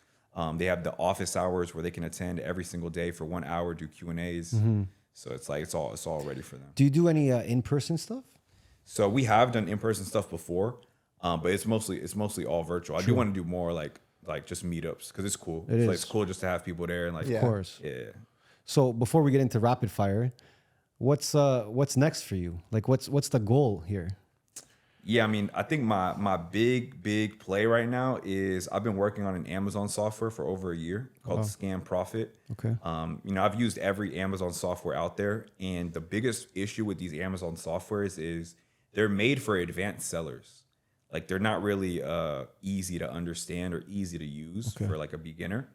They have the office hours where they can attend every single day for 1 hour, do Q&As. So it's like it's all ready for them. Do you do any in-person stuff? So we have done in-person stuff before, but it's mostly all virtual. I do want to do more like just meetups because it's cool. It's cool just to have people there and like Of course. Yeah. So before we get into rapid fire, what's next for you? Like what's the goal here? Yeah, I mean, I think my big play right now is I've been working on an Amazon software for over a year called Scam Profit. Okay. I've used every Amazon software out there, and the biggest issue with these Amazon softwares is they're made for advanced sellers. Like they're not really easy to understand or easy to use for like a beginner.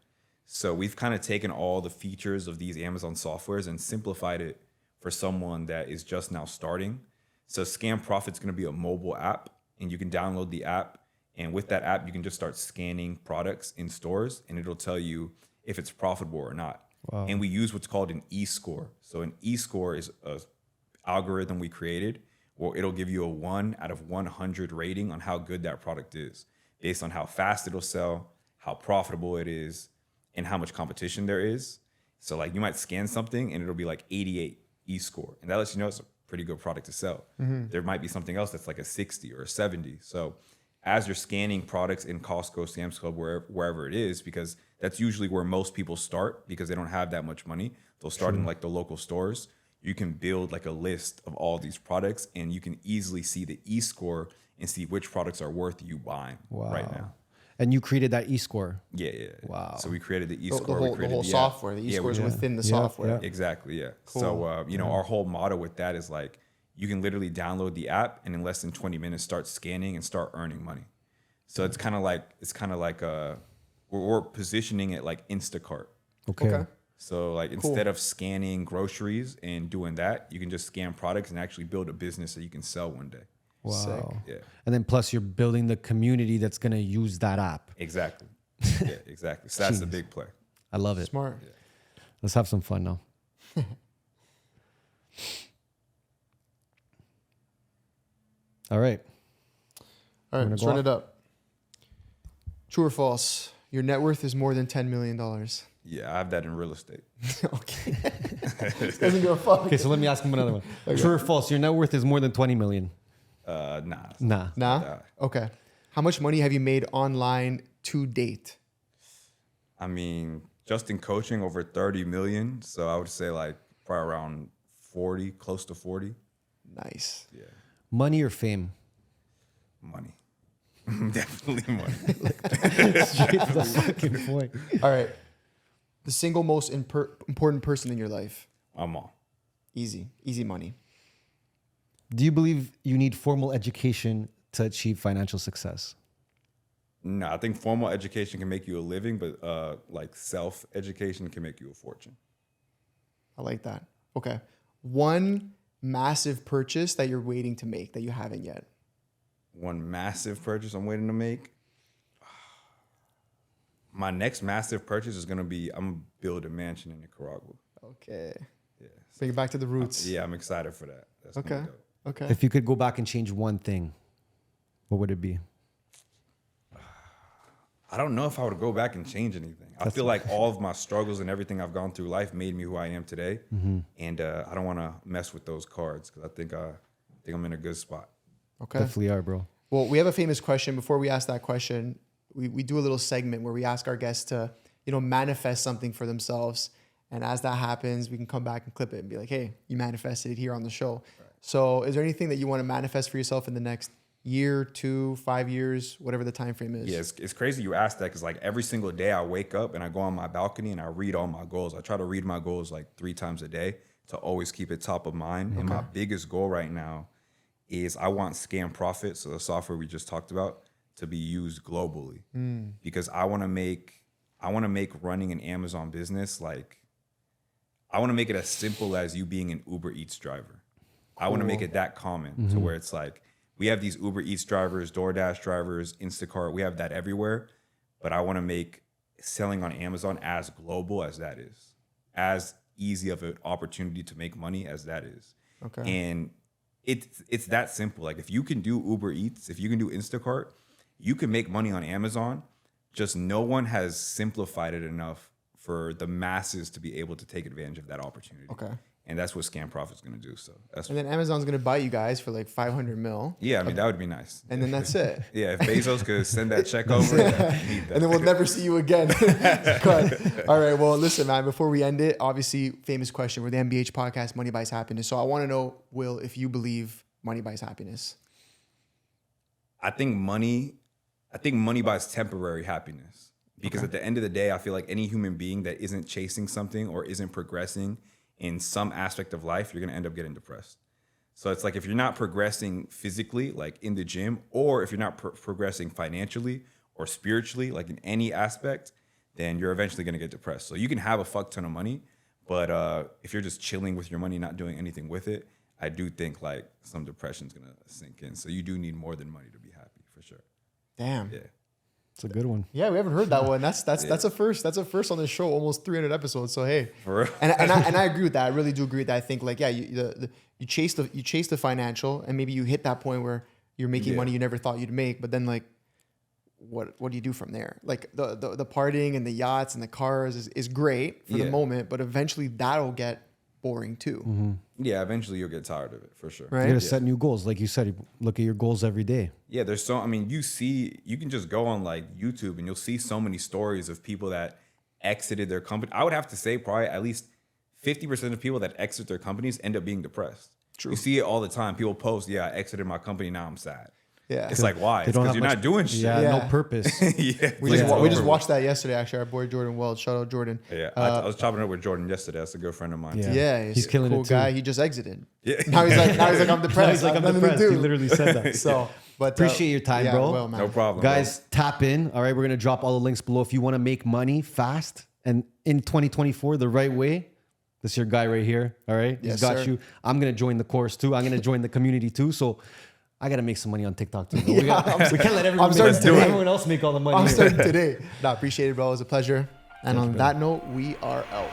So we've kind of taken all the features of these Amazon softwares and simplified it for someone that is just now starting. So Scam Profit's going to be a mobile app, and you can download the app. And with that app, you can just start scanning products in stores, and it'll tell you if it's profitable or not. Wow. And we use what's called an e-score. So an e-score is an algorithm we created where it'll give you a 1 out of 100 rating on how good that product is, based on how fast it'll sell, how profitable it is, and how much competition there is. So like you might scan something and it'll be like 88 e-score, and that lets you know it's a pretty good product to sell. There might be something else that's like a 60 or a 70. So as you're scanning products in Costco, Sam's Club, wherever it is, because that's usually where most people start because they don't have that much money. They'll start in like the local stores. You can build like a list of all these products, and you can easily see the e-score and see which products are worth you buying right now. And you created that e-score. Yeah. Wow. So we created the The e-score. whole software. The e-score is within the software. Exactly, yeah. Cool. So, our whole motto with that is like, you can literally download the app and in less than 20 minutes start scanning and start earning money. So it's kind of like we're positioning it like Instacart. Okay. So like instead of scanning groceries and doing that, you can just scan products and actually build a business that you can sell one day. Wow. Sick. Yeah. And then plus you're building the community that's going to use that app. Exactly. Yeah, exactly. So that's the big play. I love it. Smart. Yeah. Let's have some fun now. All right. All right, let's run it up. True or false? Your net worth is more than $10 million. Yeah, I have that in real estate. Okay. Doesn't give a fuck. Okay, so let me ask him another one. True or false? Your net worth is more than 20 million. Nah. Nah? Okay. How much money have you made online to date? I mean, just in coaching, over 30 million. So I would say like probably around 40, close to 40. Nice. Yeah. Money or fame? Money. Definitely money. Straight to the fucking point. All right. The single most important person in your life. My mom. Easy. Easy money. Do you believe you need formal education to achieve financial success? No, I think formal education can make you a living, but like self-education can make you a fortune. I like that. Okay. One massive purchase that you're waiting to make that you haven't yet. One massive purchase I'm waiting to make. My next massive purchase is going to be, I'm going to build a mansion in Nicaragua. Okay. Yeah. Bring it back to the roots. I'm excited for that. That's Okay. gonna be dope. Okay. If you could go back and change one thing, what would it be? I don't know if I would go back and change anything. I feel like all of my struggles and everything I've gone through life made me who I am today. And I don't want to mess with those cards because I think I'm in a good spot. Okay. Definitely are, bro. Well, we have a famous question. Before we ask that question, we do a little segment where we ask our guests to, manifest something for themselves. And as that happens, we can come back and clip it and be like, hey, you manifested it here on the show. Right. So is there anything that you want to manifest for yourself in the next year, 2, 5 years, whatever the time frame is? Yeah, it's crazy you asked that because like every single day I wake up and I go on my balcony and I read all my goals. I try to read my goals like 3 times a day to always keep it top of mind. Okay. And my biggest goal right now is I want Scam Profit, so the software we just talked about, to be used globally. Because I want to make running an Amazon business I want to make it as simple as you being an Uber Eats driver. Cool. I want to make it that common to where it's like we have these Uber Eats drivers, DoorDash drivers, Instacart. We have that everywhere. But I want to make selling on Amazon as global as that is, as easy of an opportunity to make money as that is. Okay. And it's that simple. Like if you can do Uber Eats, if you can do Instacart, you can make money on Amazon, just no one has simplified it enough for the masses to be able to take advantage of that opportunity. Okay. And that's what Scam Profit's going to do. So that's And then Amazon's gonna buy you guys for like 500 mil. yeah, I mean, that would be nice. And then that's it. Yeah, if Bezos could send that check over, yeah, I need that. And then we'll never see you again. Cut. All right. Well, listen, man, before we end it, obviously, famous question. We're the MBH podcast, Money Buys Happiness. So I want to know, Will, if you believe money buys happiness. I think money buys temporary happiness. Because at the end of the day, I feel like any human being that isn't chasing something or isn't progressing in some aspect of life, you're going to end up getting depressed. So it's like if you're not progressing physically, like in the gym, or if you're not progressing financially or spiritually, like in any aspect, then you're eventually going to get depressed. So you can have a fuck ton of money, but if you're just chilling with your money, not doing anything with it, I do think like some depression's going to sink in. So you do need more than money to be happy, for sure. Damn. Yeah. It's a good one. Yeah, we haven't heard that one. That's a first. That's a first on this show. Almost 300 episodes. So hey, For real? and I agree with that. I really do agree with that. I think like you chase the financial, and maybe you hit that point where you're making money you never thought you'd make. But then like, what do you do from there? Like the partying and the yachts and the cars is great for the moment, but eventually that'll get boring too. Mm-hmm. Yeah, eventually you'll get tired of it, for sure. Right? You gotta set new goals. Like you said, you look at your goals every day. Yeah, there's so, I mean, you can just go on like YouTube and you'll see so many stories of people that exited their company. I would have to say probably at least 50% of people that exit their companies end up being depressed. True. You see it all the time. People post, yeah, I exited my company, now I'm sad. Yeah. It's like, why? It's because you're not doing shit. Yeah, Yeah. no purpose. Yeah. We just watched that yesterday. Actually, our boy Jordan Wells. Shout out Jordan. Yeah, I was chopping it up with Jordan yesterday. That's a good friend of mine. Yeah. too. Yeah, He's killing cool it too. guy. He just exited. Yeah. Now he's like I'm depressed. He's like, I'm Nothing to depressed. He do. literally said that. So, but Appreciate your time, bro. Well, man. No problem. Guys, tap in. All right, we're gonna drop all the links below. If you want to make money fast and in 2024 the right way, this is your guy right here. All right, Yes, he's got sir. you. I'm gonna join the course too. I'm gonna join the community too. So I gotta make some money on TikTok too. Bro. We can't let everyone, everyone else make all the money. I'm starting today. No, appreciate it, bro. It was a pleasure. And on that note, we are out.